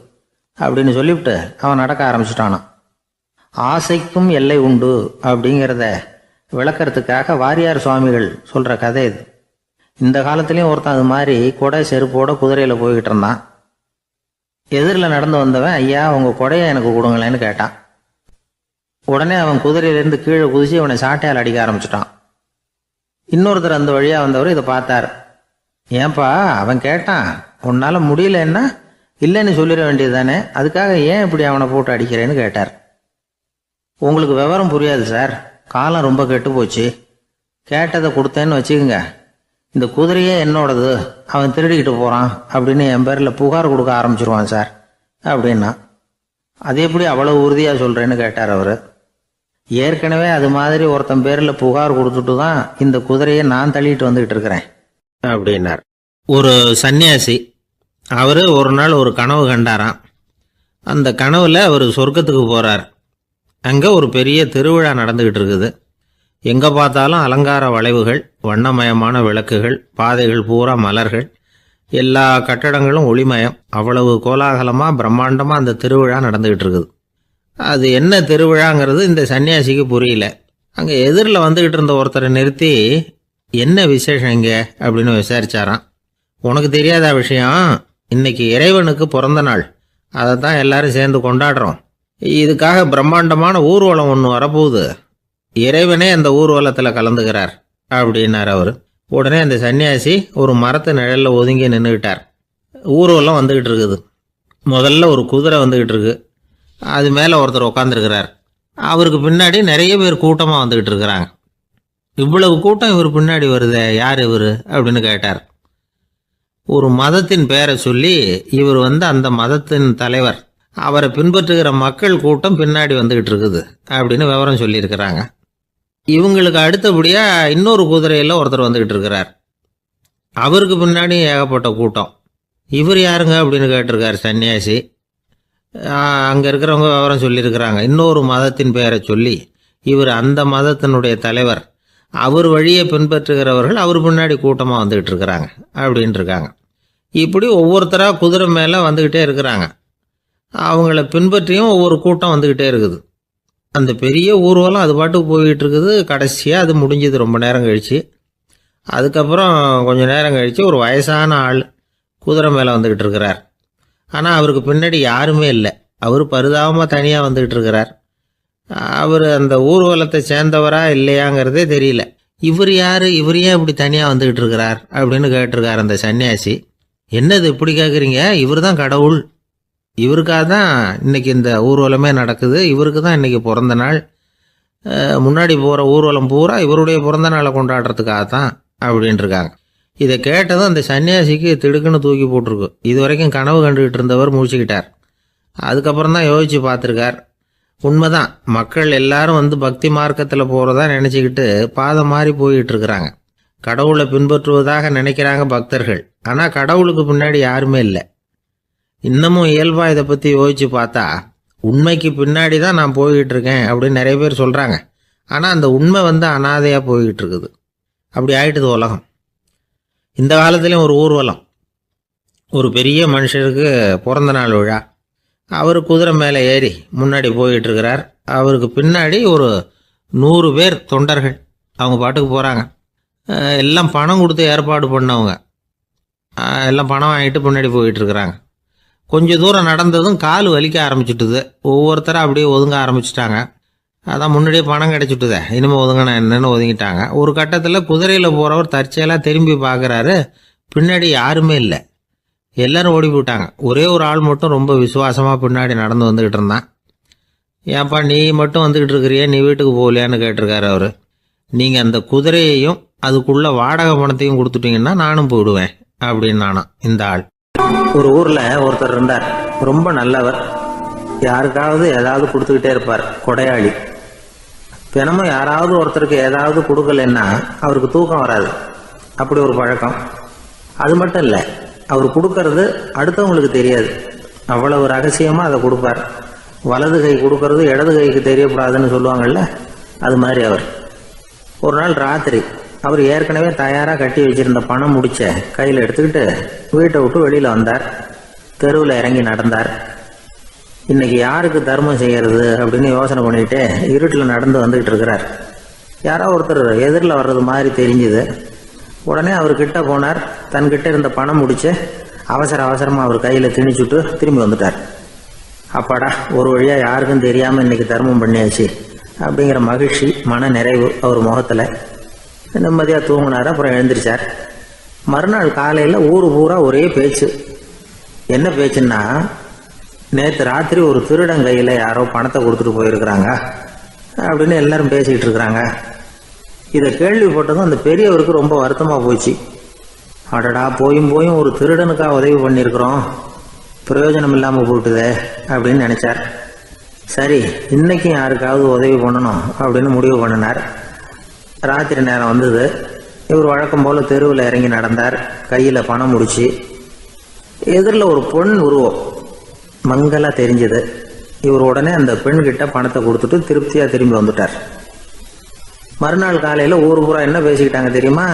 அப்படின்னு சொல்லிவிட்டு அவன் நடக்க ஆரம்பிச்சிட்டானான். ஆசைக்கும் எல்லை உண்டு அப்படிங்கிறத விளக்கறதுக்காக வாரியார் சுவாமிகள் சொல்கிற கதை இது. இந்த காலத்துலேயும் ஒருத்தன் அது மாதிரி கொடை செருப்போட குதிரையில் போய்கிட்டு இருந்தான். எதிரில் நடந்து வந்தவன், ஐயா, உங்கள் கொடையை எனக்கு கொடுங்களேன்னு கேட்டான். உடனே அவன் குதிரையிலேருந்து கீழே குதிச்சு அவனை சாட்டையால் அடிக்க ஆரம்பிச்சிட்டான். இன்னொருத்தர் அந்த வழியாக வந்தவர் இதை பார்த்தார். ஏன்பா, அவன் கேட்டான், உன்னால் முடியலன்னா இல்லைன்னு சொல்லிட வேண்டியது தானே, அதுக்காக ஏன் இப்படி அவனை போட்டு அடிக்கிறேன்னு கேட்டார். உங்களுக்கு விவரம் புரியாது சார், காலம் ரொம்ப கெட்டு போச்சு. கேட்டதை கொடுத்தேன்னு வச்சுக்கோங்க, இந்த குதிரையே என்னோடது, அவன் திருடிக்கிட்டு போகிறான் அப்படின்னு என் பேரில் புகார் கொடுக்க ஆரம்பிச்சிருவான் சார் அப்படின்னா. அது எப்படி அவ்வளோ உறுதியாக சொல்கிறேன்னு கேட்டார் அவர். ஏற்கனவே அது மாதிரி ஒருத்தன் பேரில் புகார் கொடுத்துட்டு தான் இந்த குதிரையை நான் தள்ளிட்டு வந்துக்கிட்டு இருக்கிறேன் அப்படின்னார். ஒரு சன்னியாசி, அவர் ஒரு நாள் ஒரு கனவு கண்டாராம். அந்த கனவில் அவர் சொர்க்கத்துக்கு போகிறார். அங்கே ஒரு பெரிய திருவிழா நடந்துக்கிட்டு இருக்குது. எங்கே பார்த்தாலும் அலங்கார வளைவுகள், வண்ணமயமான விளக்குகள், பாதைகள் பூரா மலர்கள், எல்லா கட்டடங்களும் ஒளிமயம். அவ்வளவு கோலாகலமாக பிரம்மாண்டமாக அந்த திருவிழா நடந்துக்கிட்டு இருக்குது. அது என்ன திருவிழாங்கிறது இந்த சன்னியாசிக்கு புரியல. அங்கே எதிரில் வந்துக்கிட்டு இருந்த ஒருத்தரை நிறுத்தி, என்ன விசேஷம் இங்கே அப்படின்னு விசாரிச்சாராம். உனக்கு தெரியாத விஷயம், இன்னைக்கு இறைவனுக்கு பிறந்த நாள், அதை தான் எல்லாரும் சேர்ந்து கொண்டாடுறோம். இதுக்காக பிரம்மாண்டமான ஊர்வலம் ஒன்று வரப்போகுது. இறைவனே அந்த ஊர்வலத்தில் கலந்துக்கிறார் அப்படின்னார் அவர். உடனே அந்த சன்னியாசி ஒரு மரத்து நிழலில் ஒதுங்கி நின்றுக்கிட்டார். ஊர்வலம் வந்துக்கிட்டு இருக்குது. முதல்ல ஒரு குதிரை வந்துக்கிட்டு இருக்கு. அது மேலே ஒருத்தர் உட்காந்துருக்கிறார். அவருக்கு பின்னாடி நிறைய பேர் கூட்டமாக வந்துக்கிட்டு இருக்கிறாங்க. இவ்வளவு கூட்டம் இவர் பின்னாடி வருதே, யார் இவர் அப்படின்னு கேட்டார். ஒரு மதத்தின் பெயரை சொல்லி இவர் அந்த மதத்தின் தலைவர், அவரை பின்பற்றுகிற மக்கள் கூட்டம் பின்னாடி வந்துக்கிட்டு இருக்குது அப்படின்னு விவரம் சொல்லியிருக்கிறாங்க. இவங்களுக்கு அடுத்தபடியாக இன்னொரு குதிரையில் ஒருத்தர் வந்துக்கிட்டு இருக்கிறார். அவருக்கு பின்னாடி ஏகப்பட்ட கூட்டம். இவர் யாருங்க அப்படின்னு கேட்டிருக்கார் சன்னியாசி. அங்கே இருக்கிறவங்க விவரம் சொல்லியிருக்கிறாங்க. இன்னொரு மதத்தின் பெயரை சொல்லி இவர் அந்த மதத்தினுடைய தலைவர், அவர் வழியை பின்பற்றுகிறவர்கள் அவர் பின்னாடி கூட்டமாக வந்துக்கிட்டு இருக்கிறாங்க அப்படின்ட்டு இருக்காங்க. இப்படி ஒவ்வொருத்தராக குதிரை மேலே வந்துக்கிட்டே இருக்கிறாங்க. அவங்கள பின்பற்றியும் ஒவ்வொரு கூட்டம் வந்துக்கிட்டே இருக்குது. அந்த பெரிய ஊர்வலம் அது பாட்டுக்கு போய்கிட்டு இருக்குது. கடைசியாக அது முடிஞ்சது ரொம்ப நேரம் கழித்து. அதுக்கப்புறம் கொஞ்சம் நேரம் கழித்து ஒரு வயசான ஆள் குதிரை மேலே வந்துக்கிட்டு இருக்கிறார். ஆனால் அவருக்கு பின்னாடி யாருமே இல்லை. அவர் பரிதாபமாக தனியாக வந்துக்கிட்டு இருக்கிறார். அவர் அந்த ஊர்வலத்தை சேர்ந்தவரா இல்லையாங்கிறதே தெரியல. இவர் யார், இவர் ஏன் இப்படி தனியாக வந்துக்கிட்டு இருக்கிறார் அப்படின்னு கேட்டிருக்கார் அந்த சன்னியாசி. என்னது இப்படி கேட்குறீங்க? இவர் தான் கடவுள். இவருக்காக தான் இன்றைக்கி இந்த ஊர்வலமே நடக்குது. இவருக்கு தான் இன்றைக்கி பிறந்த நாள். முன்னாடி போகிற ஊர்வலம் பூரா இவருடைய பிறந்த நாளை கொண்டாடுறதுக்காக தான் அப்படின்ட்டுருக்காங்க. இதை கேட்டதும் அந்த சன்னியாசிக்கு திடுக்குன்னு தூக்கி போட்டிருக்கு. இது வரைக்கும் கனவு கண்டுகிட்டு இருந்தவர் முடிச்சுக்கிட்டார். அதுக்கப்புறம் தான் யோசித்து பார்த்துருக்கார். உண்மைதான், மக்கள் எல்லாரும் பக்தி மார்க்கத்தில் போகிறதா நினச்சிக்கிட்டு பாதை மாறி போயிட்டு இருக்கிறாங்க. கடவுளை பின்பற்றுவதாக நினைக்கிறாங்க பக்தர்கள். ஆனால் கடவுளுக்கு பின்னாடி யாருமே இல்லை. இன்னமும் இயல்பாக இதை பற்றி யோசித்து பார்த்தா உண்மைக்கு பின்னாடி தான் நான் போய்கிட்டு இருக்கேன் அப்படின்னு நிறைய பேர் சொல்கிறாங்க. ஆனால் அந்த உண்மை அனாதையாக போய்கிட்டு இருக்குது. அப்படி ஆயிட்டுது உலகம். இந்த காலத்துலேயும் ஒரு ஊர்வலம், ஒரு பெரிய மனுஷருக்கு பிறந்த நாள் விழா. அவர் குதிரை மேலே ஏறி முன்னாடி போய்கிட்டு இருக்கிறார். அவருக்கு பின்னாடி ஒரு 100 பேர் தொண்டர்கள் அவங்க பாட்டுக்கு போகிறாங்க. எல்லாம் பணம் கொடுத்து ஏற்பாடு பண்ணவங்க. எல்லாம் பணம் வாங்கிட்டு முன்னாடி போயிட்டுருக்குறாங்க. கொஞ்சம் தூரம் நடந்ததும் கால் வலிக்க ஆரம்பிச்சுட்டுது. ஒவ்வொருத்தரும் அப்படியே ஒதுங்க ஆரம்பிச்சிட்டாங்க. அதான் முன்னாடியே பணம் கிடச்சிட்டுதே, இனிமேல் ஒதுங்கினா என்னன்னு ஒதுங்கிட்டாங்க. ஒரு கட்டத்தில் குதிரையில் போகிறவர் தற்செயலாக திரும்பி பார்க்குறாரு. பின்னாடி யாருமே இல்லை. எல்லோரும் ஓடி போயிட்டாங்க. ஒரே ஒரு ஆள் மட்டும் ரொம்ப விசுவாசமாக பின்னாடி நடந்து வந்துக்கிட்டு இருந்தான். ஏன்ப்பா நீ மட்டும் வந்துக்கிட்டு இருக்கிறியே, நீ வீட்டுக்கு போகலையான்னு கேட்டிருக்காரு அவர். நீங்கள் அந்த குதிரையையும் அதுக்குள்ள வாடகை பணத்தையும் கொடுத்துட்டீங்கன்னா நானும் போயிடுவேன் அப்படின்னு நானும். இந்த ஆள் ஒரு ஊரில் ஒருத்தர் இருந்தார். ரொம்ப நல்லவர். யாருக்காவது ஏதாவது கொடுத்துக்கிட்டே இருப்பார். கொடையாளி. தினமும் யாராவது ஒருத்தருக்கு ஏதாவது கொடுக்கலன்னா அவருக்கு தூக்கம் வராது. அப்படி ஒரு பழக்கம். அது மட்டும் இல்லை, அவர் கொடுக்கறது அடுத்தவங்களுக்கு தெரியாது. அவ்வளவு ரகசியமாக அதை கொடுப்பார். வலது கை கொடுக்கறது இடது கைக்கு தெரியக்கூடாதுன்னு சொல்லுவாங்கள்ல, அது மாதிரி அவர். ஒரு நாள் ராத்திரி அவர் ஏற்கனவே தயாராக கட்டி வச்சிருந்த பணம் முடிச்ச கையில் எடுத்துக்கிட்டு வீட்டை விட்டு வெளியில் வந்தார். தெருவில் இறங்கி நடந்தார். இன்னைக்கு யாருக்கு தர்மம் செய்கிறது அப்படின்னு யோசனை பண்ணிட்டு இருட்டில் நடந்து வந்துக்கிட்டு இருக்கிறார். யாரோ ஒருத்தர் எதிரில் வர்றது மாதிரி தெரிஞ்சுது. உடனே அவர் கிட்ட போனார். தன்கிட்ட இருந்த பணம் முடிச்சு அவசரமாக அவர் கையில் திணிச்சுட்டு திரும்பி வந்துட்டார். அப்பாடா, ஒரு வழியாக யாருக்கும் தெரியாமல் இன்னைக்கு தர்மம் பண்ணியாச்சு அப்படிங்கிற மகிழ்ச்சி, மன நிறைவு அவர் முகத்தில். நிம்மதியாக தூங்கினார். அப்புறம் எழுந்திரிச்சார். மறுநாள் காலையில் ஊர் பூரா ஒரே பேச்சு. என்ன பேச்சுன்னா, நேற்று ராத்திரி ஒரு திருடன் கையில் யாரோ பணத்தை கொடுத்துட்டு போயிருக்கிறாங்க அப்படின்னு எல்லாரும் பேசிக்கிட்டு இருக்கிறாங்க. இதை கேள்விப்பட்டதும் அந்த பெரியவருக்கு ரொம்ப வருத்தமாக போச்சு. அடடா, போயும் ஒரு திருடனுக்காக உதவி பண்ணியிருக்கிறோம், பிரயோஜனம் இல்லாமல் போட்டுதே அப்படின்னு நினச்சார். சரி, இன்னைக்கும் யாருக்காவது உதவி பண்ணணும் அப்படின்னு முடிவு பண்ணினார். ராத்திரி நேரம் வந்தது. இவர் வழக்கம் போல் தெருவில் இறங்கி நடந்தார். கையில் பணம் முடிச்சு. எதிரில் ஒரு பொன் உருவம் மங்கலாக தெரிஞ்சது. இவர் உடனே அந்த பெண்கிட்ட பணத்தை கொடுத்துட்டு திருப்தியாக திரும்பி வந்துட்டார். மறுநாள் காலையில் ஊர் பூரா என்ன பேசிக்கிட்டாங்க தெரியுமா?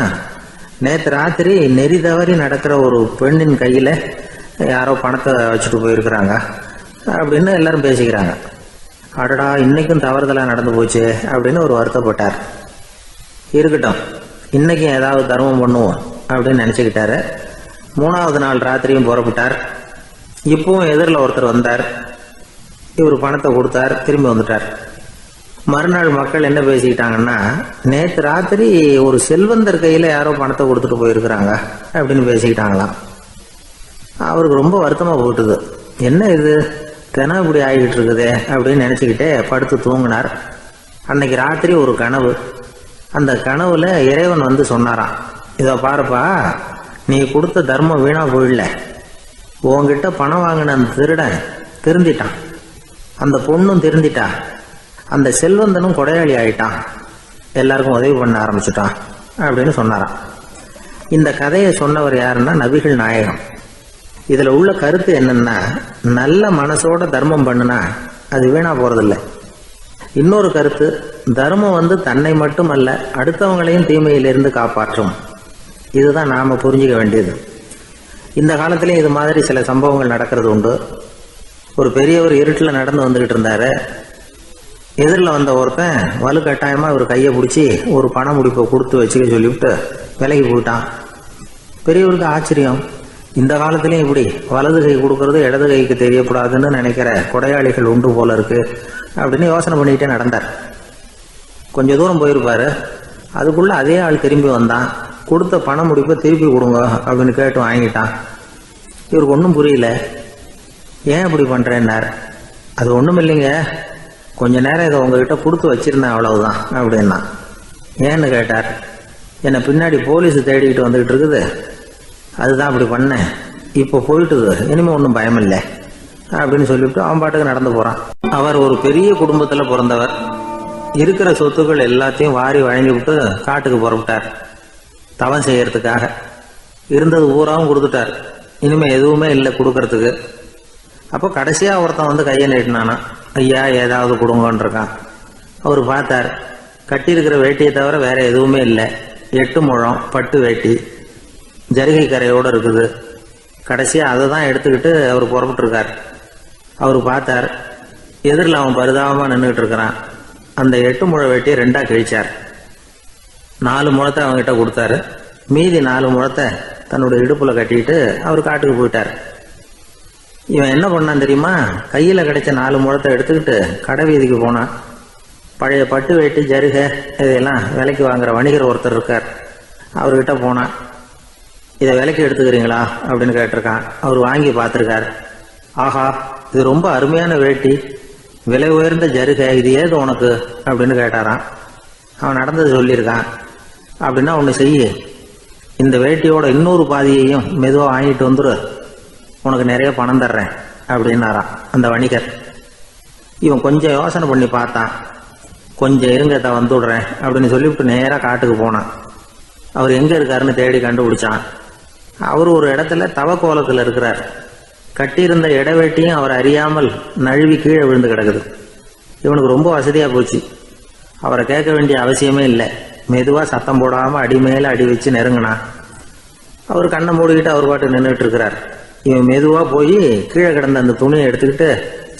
நேற்று ராத்திரி நெறி தவறி நடக்கிற ஒரு பெண்ணின் கையில் யாரோ பணத்தை வச்சுட்டு போயிருக்கிறாங்க அப்படின்னு எல்லாரும் பேசிக்கிறாங்க. அடடா, இன்னைக்கும் தவறுதலாக நடந்து போச்சு அப்படின்னு ஒரு வருத்தப்பட்டார். இருக்கட்டும், இன்னைக்கும் ஏதாவது தர்மம் பண்ணுவோம் அப்படின்னு நினச்சிக்கிட்டாரு. 3வது நாள் ராத்திரியும் புறப்பட்டார். இப்பவும் எதிரில் ஒருத்தர் வந்தார். இவர் பணத்தை கொடுத்தார், திரும்பி வந்துட்டார். மறுநாள் மக்கள் என்ன பேசிக்கிட்டாங்கன்னா, நேற்று ராத்திரி ஒரு செல்வந்தர் கையில் யாரோ பணத்தை கொடுத்துட்டு போயிருக்கிறாங்க அப்படின்னு பேசிக்கிட்டாங்களாம். அவருக்கு ரொம்ப வருத்தமாக போட்டுது. என்ன இது, தினம் இப்படி ஆகிட்டு இருக்குதே அப்படின்னு நினச்சிக்கிட்டே படுத்து தூங்கினார். அன்னைக்கு ராத்திரி ஒரு கனவு. அந்த கனவுல இறைவன் வந்து சொன்னாராம், இதை பாருப்பா, நீ கொடுத்த தர்மம் வீணா போயிடல. உன்கிட்ட பணம் வாங்கின அந்த திருடன் திருந்திட்டான், அந்த பொண்ணும் திருந்திட்டா, அந்த செல்வந்தனும் கொடையாளி ஆயிட்டான், எல்லாருக்கும் உதவி பண்ண ஆரம்பிச்சுட்டான் அப்படின்னு சொன்னாராம். இந்த கதையை சொன்னவர் யாருன்னா நபிகள் நாயகம். இதுல உள்ள கருத்து என்னன்னா, நல்ல மனசோட தர்மம் பண்ணுனா அது வீணா போறதில்லை. இன்னொரு கருத்து, தர்மம் வந்து தன்னை மட்டுமல்ல அடுத்தவங்களையும் தீமையிலிருந்து காப்பாற்றும். இதுதான் நாம புரிஞ்சுக்க வேண்டியது. இந்த காலத்திலேயும் இது மாதிரி சில சம்பவங்கள் நடக்கிறது உண்டு. ஒரு பெரியவர் இருட்டில் நடந்து வந்துகிட்டு இருந்தாரு. எதிரில் வந்த ஒருத்தன் வலுக்கட்டாயமா ஒரு கையை பிடிச்சி ஒரு பண முடிப்பை கொடுத்து வச்சுக்க சொல்லிவிட்டு விலகி போயிட்டான். பெரியவருக்கு ஆச்சரியம், இந்த காலத்திலையும் இப்படி வலது கை கொடுக்கறது இடது கைக்கு தெரியக்கூடாதுன்னு நினைக்கிற கொடையாளிகள் உண்டு போல இருக்கு அப்படின்னு யோசனை பண்ணிக்கிட்டே நடந்தார். கொஞ்சம் தூரம் போயிருப்பாரு. அதுக்குள்ள அதே ஆள் திரும்பி வந்தான். கொடுத்த பண முடிப்பை திருப்பி கொடுங்க அப்படின்னு கேட்டு வாங்கிட்டான். இவருக்கு ஒன்றும் புரியல. ஏன் இப்படி பண்றேன்னார். அது ஒன்றும் இல்லைங்க, கொஞ்ச நேரம் இதை உங்ககிட்ட கொடுத்து வச்சிருந்தேன் அவ்வளவுதான் அப்படின்னா. ஏன்னு கேட்டார். என்னை பின்னாடி போலீஸ் தேடிக்கிட்டு வந்துகிட்டு இருக்குது, அதுதான் அப்படி பண்ணேன், இப்போ போயிட்டுது, இனிமே ஒன்றும் பயம் இல்லை அப்படின்னு சொல்லிவிட்டு அவன் பாட்டுக்கு நடந்து போறான். அவர் ஒரு பெரிய குடும்பத்தில் பிறந்தவர். இருக்கிற சொத்துக்கள் எல்லாத்தையும் வாரி வழங்கி விட்டு காட்டுக்கு புறப்பட்டார் தவம் செய்யறதுக்காக. இருந்தது ஊராவும் கொடுத்துட்டார், இனிமே எதுவுமே இல்லை கொடுக்கறதுக்கு. அப்போ கடைசியா ஒருத்தன் வந்து கையை நீட்டினானா, ஐயா ஏதாவது கொடுங்கன்னு இருக்கான். அவர் பார்த்தார், கட்டியிருக்கிற வேட்டியை தவிர வேற எதுவுமே இல்லை. 8 முழம் பட்டு வேட்டி, ஜரிகை கரையோடு இருக்குது. கடைசியாக அதை தான் எடுத்துக்கிட்டு அவர் புறப்பட்டுருக்கார். அவர் பார்த்தார், எதிரில் அவன் பரிதாபமாக நின்றுக்கிட்டு இருக்கிறான். அந்த 8 முழ வேட்டியை 2ஆக கிழிச்சார். 4 முழத்தை அவங்ககிட்ட கொடுத்தாரு. மீதி 4 முழத்தை தன்னோட இடுப்புல கட்டிட்டு அவர் காட்டுக்கு போயிட்டார். இவன் என்ன பண்ணான் தெரியுமா, கையில் கிடைச்ச 4 முழத்தை எடுத்துக்கிட்டு கடை வீதிக்கு போனான். பழைய பட்டு வேட்டி ஜருகை இதையெல்லாம் விலைக்கு வாங்குற வணிகர் ஒருத்தர் இருக்கார். அவர்கிட்ட போனான். இதை விலைக்கு எடுத்துக்கிறீங்களா அப்படின்னு கேட்டிருக்கான். அவர் வாங்கி பார்த்துருக்கார். ஆஹா, இது ரொம்ப அருமையான வேட்டி, விலை உயர்ந்த ஜருகை, இது ஏது உனக்கு அப்படின்னு கேட்டாரான். அவன் நடந்தது சொல்லியிருக்கான். அப்படின்னா ஒன்று செய்ய, இந்த வேட்டியோட இன்னொரு பாதியையும் மெதுவாக வாங்கிட்டு வந்துரு, உனக்கு நிறைய பணம் தர்றேன் அப்படின்னாரான் அந்த வணிகர். இவன் கொஞ்சம் யோசனை பண்ணி பார்த்தான். கொஞ்சம் இருங்க, வந்து விடுறேன் அப்படின்னு சொல்லிவிட்டு நேராக காட்டுக்கு போனான். அவர் எங்கே இருக்காருன்னு தேடி கண்டுபிடிச்சான். அவர் ஒரு இடத்துல தவக்கோலத்தில் இருக்கிறார். கட்டியிருந்த இடவேட்டியும் அவர் அறியாமல் நழுவி கீழே விழுந்து கிடக்குது. இவனுக்கு ரொம்ப வசதியாக போச்சு. அவரை கேட்க வேண்டிய அவசியமே இல்லை. மெதுவாக சத்தம் போடாமல் அடி மேலே அடி வச்சு நெருங்கினான். அவர் கண்ணை மூடிக்கிட்டு அவர் பாட்டு நின்றுட்டு இருக்கிறார். இவன் மெதுவாக போய் கீழே கிடந்த அந்த துணியை எடுத்துக்கிட்டு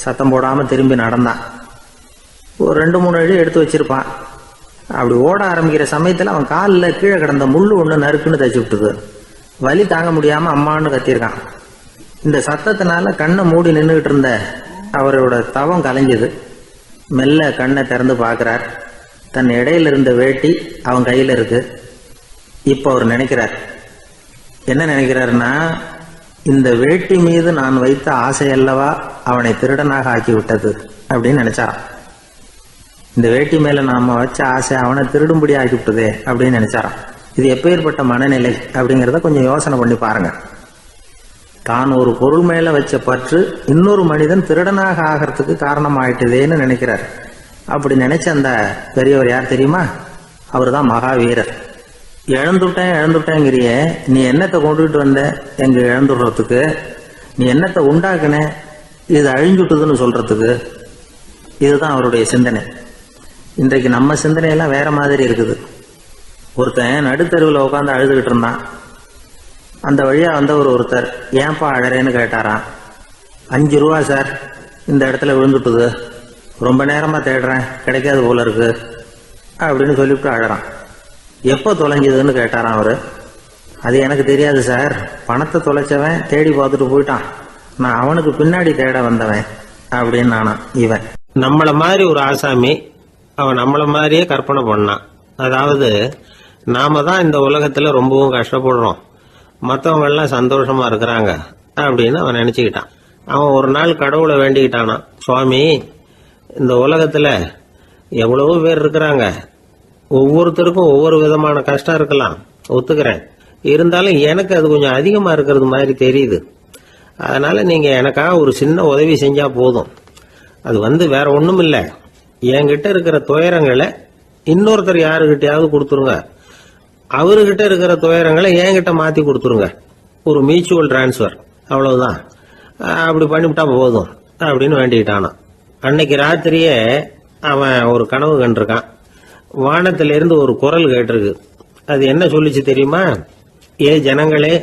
சத்தம் போடாமல் திரும்பி நடந்தான். ஒரு 2-3 அடி எடுத்து வச்சிருப்பான். அப்படி ஓட ஆரம்பிக்கிற சமயத்தில் அவன் காலில் கீழே கிடந்த முள்ளு ஒன்று நறுக்குன்னு தச்சு விட்டுது. வலி தாங்க முடியாமல் அம்மான்னு கத்திருக்கான். இந்த சத்தத்தினால கண்ணை மூடி நின்றுகிட்டு இருந்த அவரோட தவம் கலைஞ்சது. மெல்ல கண்ணை திறந்து பார்க்குறார். தன் இடையில இருந்த வேட்டி அவன் கையில் இருக்கு. இப்போ அவர் நினைக்கிறார், என்ன நினைக்கிறாருன்னா, இந்த வேட்டி மீது நான் வைத்த ஆசை அல்லவா அவனை திருடனாக ஆக்கி விட்டது அப்படின்னு நினைச்சாராம். இந்த வேட்டி மேல நாம வச்ச ஆசை அவனை திருடும்படி ஆக்கிவிட்டதே அப்படின்னு நினைச்சாராம். இது எப்பேற்பட்ட மனநிலை அப்படிங்கிறத கொஞ்சம் யோசனை பண்ணி பாருங்க. தான் ஒரு பொருள் மேல வச்ச பற்று இன்னொரு மனிதன் திருடனாக ஆகிறதுக்கு காரணமாயிட்டதேன்னு நினைக்கிறார். அப்படி நினைச்ச அந்த பெரியவர் யார் தெரியுமா? அவர் தான் மகாவீரர். இழந்துட்டேங்கிறிய, நீ என்னத்தை கொண்டுகிட்டு வந்த எங்க இழந்துடுறதுக்கு? நீ என்னத்தை உண்டாக்குன இது அழிஞ்சுட்டுதுன்னு சொல்றதுக்கு? இதுதான் அவருடைய சிந்தனை. இன்றைக்கு நம்ம சிந்தனையெல்லாம் வேற மாதிரி இருக்குது. ஒருத்தன் நடுத்தருவில் உட்காந்து அழுதுகிட்டு இருந்தான். அந்த வழியா வந்தவர் ஒருத்தர், ஏன்பா அழறேன்னு கேட்டாராம். 5 ரூபா சார், இந்த இடத்துல விழுந்துட்டுது, ரொம்ப நேரமா தேடுறேன், கிடைக்காது போல இருக்கு அப்படின்னு சொல்லிவிட்டு அழறான். எப்போ தொலைஞ்சதுன்னு கேட்டாராம் அவரு. அது எனக்கு தெரியாது சார், பணத்தை தொலைச்சவன் தேடி பார்த்துட்டு போயிட்டான், நான் அவனுக்கு பின்னாடி தேட வந்தவன் அப்படின்னு நானா. இவன் நம்மள மாதிரி ஒரு ஆசாமி அவன் நம்மள மாதிரியே கற்பனை பண்ணான். அதாவது நாம தான் இந்த உலகத்துல ரொம்பவும் கஷ்டப்படுறோம், மற்றவங்க எல்லாம் சந்தோஷமா இருக்கிறாங்க அப்படின்னு அவன் நினைச்சுக்கிட்டான். அவன் ஒரு நாள் கடவுளை வேண்டிக்கிட்டானான், சுவாமி, இந்த உலகத்துல எவ்வளவோ பேர் இருக்கிறாங்க, ஒவ்வொருத்தருக்கும் ஒவ்வொரு விதமான கஷ்டம் இருக்கலாம், ஒத்துக்கிறேன். இருந்தாலும் எனக்கு அது கொஞ்சம் அதிகமா இருக்கிறது மாதிரி தெரியுது. அதனால நீங்க எனக்காக ஒரு சின்ன உதவி செஞ்சா போதும். அது வேற ஒண்ணும் இல்ல, என்கிட்ட இருக்கிற துயரங்களை இன்னொருத்தர் யாருகிட்டயாவது கொடுத்துருங்க, அவர்கிட்ட இருக்கிற துயரங்களை என்கிட்ட மாத்தி கொடுத்துருங்க. ஒரு மியூச்சுவல் டிரான்ஸ்பர், அவ்வளவுதான். அப்படி பண்ணிவிட்டா போதும் அப்படின்னு வேண்டிக்கிட்டானான். அன்னைக்கு ராத்திரியே அவன் ஒரு கனவு கண்டிருக்கான். வானத்திலிருந்து ஒரு குரல் கேட்டிருக்கு. அது என்ன சொல்லிச்சு தெரியுமா? ஏ ஜனங்களே,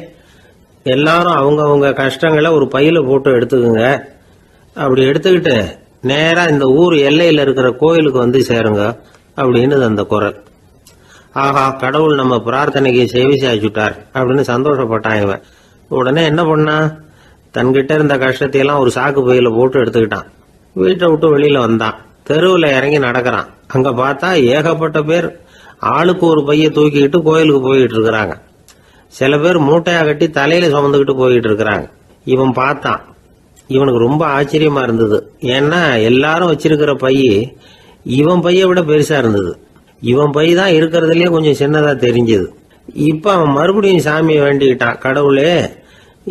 எல்லாரும் அவங்கவங்க கஷ்டங்களை ஒரு பையில போட்டு எடுத்துக்குங்க. அப்படி எடுத்துக்கிட்டு நேரா இந்த ஊர் எல்லையில இருக்கிற கோயிலுக்கு வந்து சேருங்க அப்படின்னு அந்த குரல். ஆஹா, கடவுள் நம்ம பிரார்த்தனைக்கு செவி சாய்ச்சுட்டார் அப்படின்னு சந்தோஷப்பட்டான் இவன். உடனே என்ன பண்ணா, தன்கிட்ட இருந்த கஷ்டத்தையெல்லாம் ஒரு சாக்கு பையில போட்டு எடுத்துக்கிட்டான். வீட்டை விட்டு வெளியில வந்தான். தெருவில் இறங்கி நடக்கிறான். அங்க பார்த்தா ஏகப்பட்ட பேர் ஆளுக்கு ஒரு பைய தூக்கிக்கிட்டு கோயிலுக்கு போயிட்டு இருக்கிறாங்க. சில பேர் மூட்டையா கட்டி தலையில சுமந்துக்கிட்டு போயிட்டு இருக்கிறாங்க. இவன் பார்த்தான். இவனுக்கு ரொம்ப ஆச்சரியமா இருந்தது. ஏன்னா எல்லாரும் வச்சிருக்கிற பைய இவன் பைய விட பெருசா இருந்தது. இவன் பை தான் இருக்கிறதுலயே கொஞ்சம் சின்னதா தெரிஞ்சது. இப்ப அவன் மறுபடியும் சாமியை வேண்டிக்கிட்டான், கடவுளே,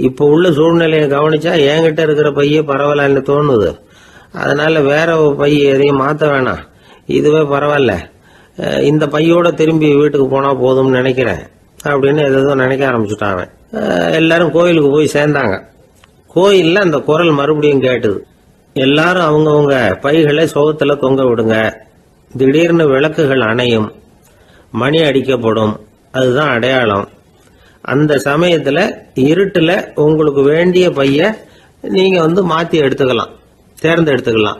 இப்ப உள்ள சூழ்நிலையை கவனிச்சா என்கிட்ட இருக்கிற பைய பரவாயில்லன்னு தோணுது. அதனால வேற பை எதையும் மாத்த வேணாம், இதுவே பரவாயில்ல, இந்த பையோட திரும்பி வீட்டுக்கு போனா போதும்னு நினைக்கிறேன் அப்படின்னு ஏதோ நினைக்க ஆரம்பிச்சுட்டான் அவன். எல்லாரும் கோயிலுக்கு போய் சேர்ந்தாங்க. கோயில்ல அந்த குரல் மறுபடியும் கேட்டுது. எல்லாரும் அவங்கவுங்க பைகளை சோகத்துல தொங்க விடுங்க. திடீர்னு விளக்குகள் அணையும், மணி அடிக்கப்படும், அதுதான் அடையாளம். அந்த சமயத்துல இருட்டுல உங்களுக்கு வேண்டிய பைய நீங்க மாத்தி எடுத்துக்கலாம், தேர்ந்தெடுத்துக்கலாம்.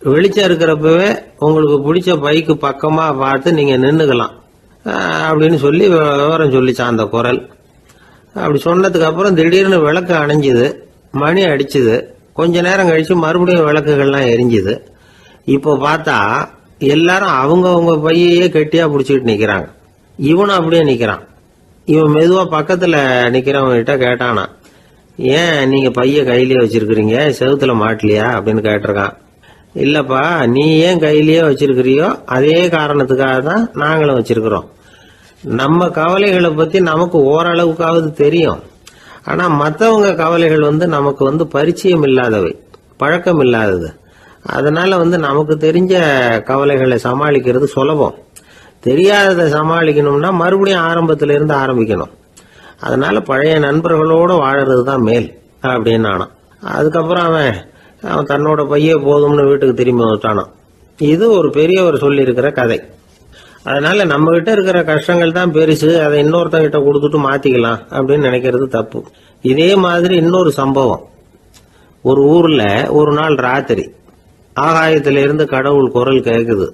வெளிச்சம் இருக்கிறப்பவே உங்களுக்கு பிடிச்ச பைக்கு பக்கமா பார்த்து நீங்க நின்னுக்கலாம் அப்படின்னு சொல்லி விவரம் சொல்லிச்சான் அந்த குரல். அப்படி சொன்னதுக்கு அப்புறம் திடீர்னு விளக்கு அணைஞ்சுது, மணி அடிச்சுது. கொஞ்ச நேரம் கழிச்சு மறுபடியும் விளக்குகள்லாம் எரிஞ்சுது. இப்போ பார்த்தா எல்லாரும் அவங்கவுங்க பையையே கெட்டியா பிடிச்சிட்டு நிக்கிறாங்க. இவனும் அப்படியே நிக்கிறான். இவன் மெதுவா பக்கத்துல நிக்கிறவங்கிட்ட கேட்டானா, ஏன் நீங்க பைய கையிலேயே வச்சிருக்கிறீங்க, செவுத்துல மாட்டலையா அப்படின்னு கேட்டிருக்கான். இல்லப்பா, நீ ஏன் கையிலேயே வச்சிருக்கிறியோ அதே காரணத்துக்காக தான் நாங்களும் வச்சிருக்கிறோம். நம்ம கவலைகளை பத்தி நமக்கு ஓரளவுக்காவது தெரியும். ஆனா மற்றவங்க கவலைகள் நமக்கு பரிச்சயம் இல்லாதவை, பழக்கம் இல்லாதது. அதனால நமக்கு தெரிஞ்ச கவலைகளை சமாளிக்கிறது சுலபம். தெரியாததை சமாளிக்கணும்னா மறுபடியும் ஆரம்பத்தில இருந்து ஆரம்பிக்கணும். அதனால பழைய நண்பர்களோட வாழறது தான் மேல் அப்படின்னு நானான். அதுக்கப்புறம் அவன் தன்னோட பையே போதும்னு வீட்டுக்கு திரும்பி வந்துட்டானான். இது ஒரு பெரியவர் சொல்லி இருக்கிற கதை. அதனால நம்ம கிட்ட இருக்கிற கஷ்டங்கள் தான் பெருசு, அதை இன்னொருத்தங்கிட்ட கொடுத்துட்டு மாத்திக்கலாம் அப்படின்னு நினைக்கிறது தப்பு. இதே மாதிரி இன்னொரு சம்பவம். ஒரு ஊர்ல ஒரு நாள் ராத்திரி ஆகாயத்தில இருந்து கடவுள் குரல் கேக்குது.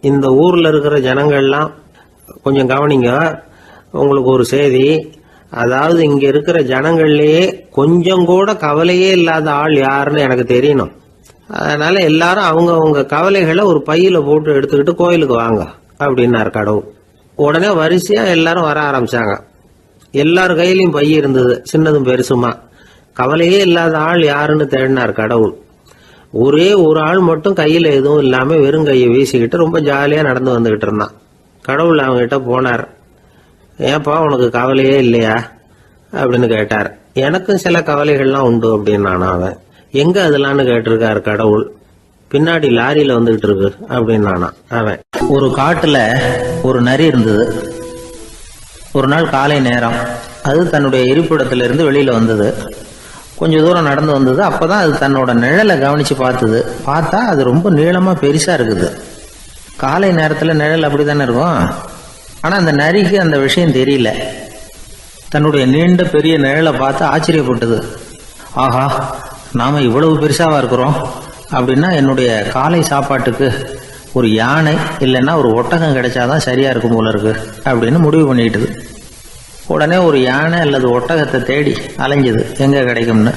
இந்த ஊர்ல இருக்கிற ஜனங்கள்லாம் கொஞ்சம் கவனிங்க, உங்களுக்கு ஒரு செய்தி. அதாவது இங்க இருக்கிற ஜனங்கள்லயே கொஞ்சம் கூட கவலையே இல்லாத ஆள் யாருன்னு எனக்கு தெரியணும். அதனால எல்லாரும் அவங்கவுங்க கவலைகளை ஒரு பையில போட்டு எடுத்துக்கிட்டு கோயிலுக்கு வாங்க அப்படின்னாரு கடவுள். உடனே வரிசையா எல்லாரும் வர ஆரம்பிச்சாங்க. எல்லார் கையிலயும் பை இருந்தது, சின்னதும் பெருசுமா. கவலையே இல்லாத ஆள் யாருன்னு தேடினார் கடவுள். ஒரே ஒரு ஆள் மட்டும் கையில எதுவும் இல்லாம வெறும் கையை வீசிக்கிட்டு ரொம்ப ஜாலியா நடந்து வந்துகிட்டு இருந்தான். கடவுள் அவங்ககிட்ட போனார். ஏன்பா, உனக்கு கவலையே இல்லையா அப்படின்னு கேட்டார். எனக்கும் சில கவலைகள்லாம் உண்டு அப்படின்னு அவன். எங்க அதெல்லாம்னு கேட்டிருக்காரு கடவுள். பின்னாடி லாரியில வந்துகிட்டு இருக்கு அப்படின்னு அவன். ஒரு காட்டுல ஒரு நரி இருந்தது. ஒரு நாள் காலை நேரம் அது தன்னுடைய இருப்பிடத்திலிருந்து வெளியில வந்தது. கொஞ்ச தூரம் நடந்து வந்தது. அப்பதான் அது தன்னோட நிழலை கவனிச்சு பார்த்தது. பார்த்தா அது ரொம்ப நீளமா பெருசா இருக்குது. காலை நேரத்துல நிழல் அப்படித்தானே இருக்கும். ஆனா அந்த நரிக்கு அந்த விஷயம் தெரியல. தன்னுடைய நீண்ட பெரிய நிழலை பார்த்து ஆச்சரியப்பட்டது. ஆஹா, நாம இவ்வளவு பெருசாவா இருக்கிறோம் அப்படின்னா என்னுடைய காலை சாப்பாட்டுக்கு ஒரு யானை இல்லைன்னா ஒரு ஒட்டகம் கிடைச்சாதான் சரியா இருக்கும் போல இருக்கு அப்படின்னு முடிவு பண்ணிட்டுது. உடனே ஒரு யானை அல்லது ஒட்டகத்தை தேடி அலைஞ்சது, எங்க கிடைக்கும்னு.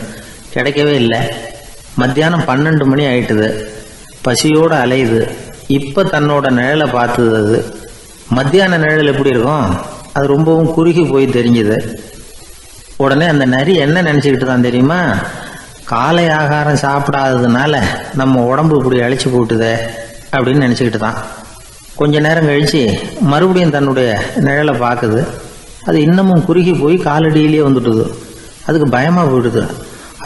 கிடைக்கவே இல்லை. மத்தியானம் 12 மணி ஆயிட்டுது. பசியோட அலையுது. இப்ப தன்னோட நிழலை பார்த்தது. அது மத்தியான நிழல் எப்படி இருக்கும், அது ரொம்பவும் குறுகி போய் தெரிஞ்சுது. உடனே அந்த நரி என்ன நினைச்சுக்கிட்டு தான் தெரியுமா, காலை ஆகாரம் சாப்பிடாததுனால நம்ம உடம்பு இப்படி அழிச்சு போட்டுதே அப்படின்னு நினச்சிக்கிட்டு தான். கொஞ்ச நேரம் கழித்து மறுபடியும் தன்னுடைய நிழலை பார்க்குது. அது இன்னமும் குறுகி போய் காலடியிலேயே வந்துட்டுது. அதுக்கு பயமாக போயிடுது.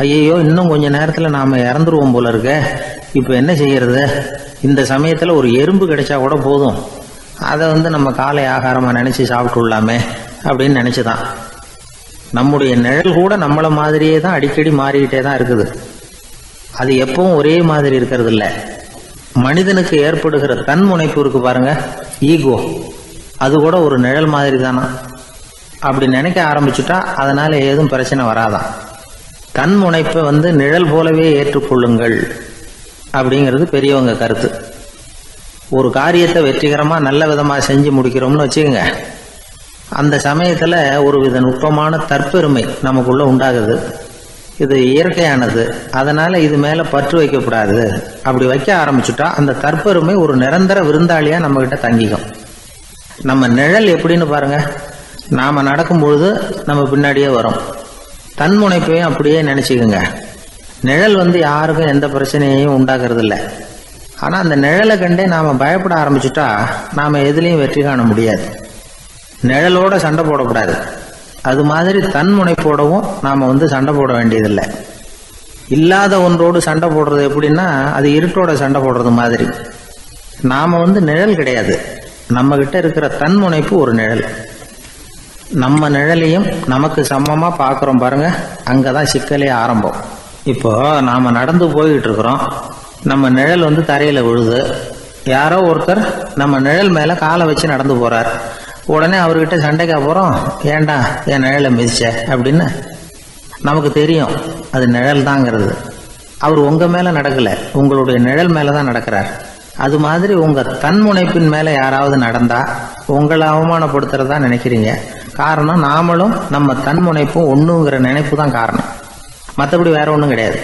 ஐயையோ, இன்னும் கொஞ்ச நேரத்தில் நாம் இறந்துருவோம் போல இருக்க, இப்போ என்ன செய்யறது? இந்த சமயத்தில் ஒரு எறும்பு கிடைச்சா கூட போதும், அதை நம்ம காலை ஆகாரமாக நினச்சி சாப்பிட்டுள்ளாமே அப்படின்னு நினச்சிதான். நம்முடைய நிழல் கூட நம்மளை மாதிரியே தான் அடிக்கடி மாறிக்கிட்டே தான் இருக்குது. அது எப்பவும் ஒரே மாதிரி இருக்கிறது இல்லை. மனிதனுக்கு ஏற்படுகிற தன்முனைப்பு இருக்கு பாருங்க, ஈகோ, அது கூட ஒரு நிழல் மாதிரி தானா. அப்படி நினைக்க ஆரம்பிச்சுட்டா அதனால ஏதும் பிரச்சனை வராதான். தன்முனைப்பை நிழல் போலவே ஏற்றுக்கொள்ளுங்கள் அப்படிங்கிறது பெரியவங்க கருத்து. ஒரு காரியத்தை வெற்றிகரமாக நல்ல விதமாக செஞ்சு முடிக்கிறோம்னு வச்சுக்கோங்க, அந்த சமயத்தில் ஒரு வித நுட்பமான தற்பெருமை நமக்குள்ள உண்டாகுது. இது இயற்கையானது, அதனால இது மேலே பற்று வைக்கக்கூடாது. அப்படி வைக்க ஆரம்பிச்சுட்டா அந்த தற்பெருமை ஒரு நிரந்தர விருந்தாளியாக நம்மகிட்ட தங்கிக்கும். நம்ம நிழல் எப்படின்னு பாருங்க, நாம் நடக்கும் பொழுது நம்ம பின்னாடியே வரும். தன்முனைப்பையும் அப்படியே நினச்சிக்கோங்க. நிழல் யாருக்கும் எந்த பிரச்சனையையும் உண்டாக்குறது இல்லை. ஆனால் அந்த நிழலை கண்டே நாம் பயப்பட ஆரம்பிச்சுட்டா நாம் எதுலேயும் வெற்றி காண முடியாது. நிழலோட சண்டை போடக்கூடாது. அது மாதிரி தன்முனைப்போடவும் நாம் சண்டை போட வேண்டியதில்லை. இல்லாத ஒன்றோடு சண்டை போடுறது எப்படின்னா, அது இருட்டோட சண்டை போடுறது மாதிரி. நாம் நிழல் கிடையாது, நம்மகிட்ட இருக்கிற தன்முனைப்பு ஒரு நிழல். நம்ம நிழலையும் நமக்கு சமமாக பார்க்குறோம் பாருங்க, அங்கே தான் சிக்கலே ஆரம்பம். இப்போ நாம் நடந்து போய்கிட்டு இருக்கிறோம், நம்ம நிழல் தரையில் விழுது. யாரோ ஒருத்தர் நம்ம நிழல் மேலே காலை வச்சு நடந்து போகிறார். உடனே அவர்கிட்ட சண்டைக்கா போகிறோம், ஏண்டா என் நிழலை மிதிச்ச அப்படின்னு. நமக்கு தெரியும் அது நிழல் தாங்கிறது. அவர் உங்கள் மேலே நடக்கலை, உங்களுடைய நிழல் மேலே தான் நடக்கிறார். அது மாதிரி உங்கள் தன்முனைப்பின் மேலே யாராவது நடந்தால் உங்களை அவமானப்படுத்துறதா நினைக்கிறீங்க. காரணம், நாமளும் நம்ம தன்முனைப்பும் ஒன்றுங்கிற நினைப்பு தான் காரணம், மற்றபடி வேற ஒன்றும் கிடையாது.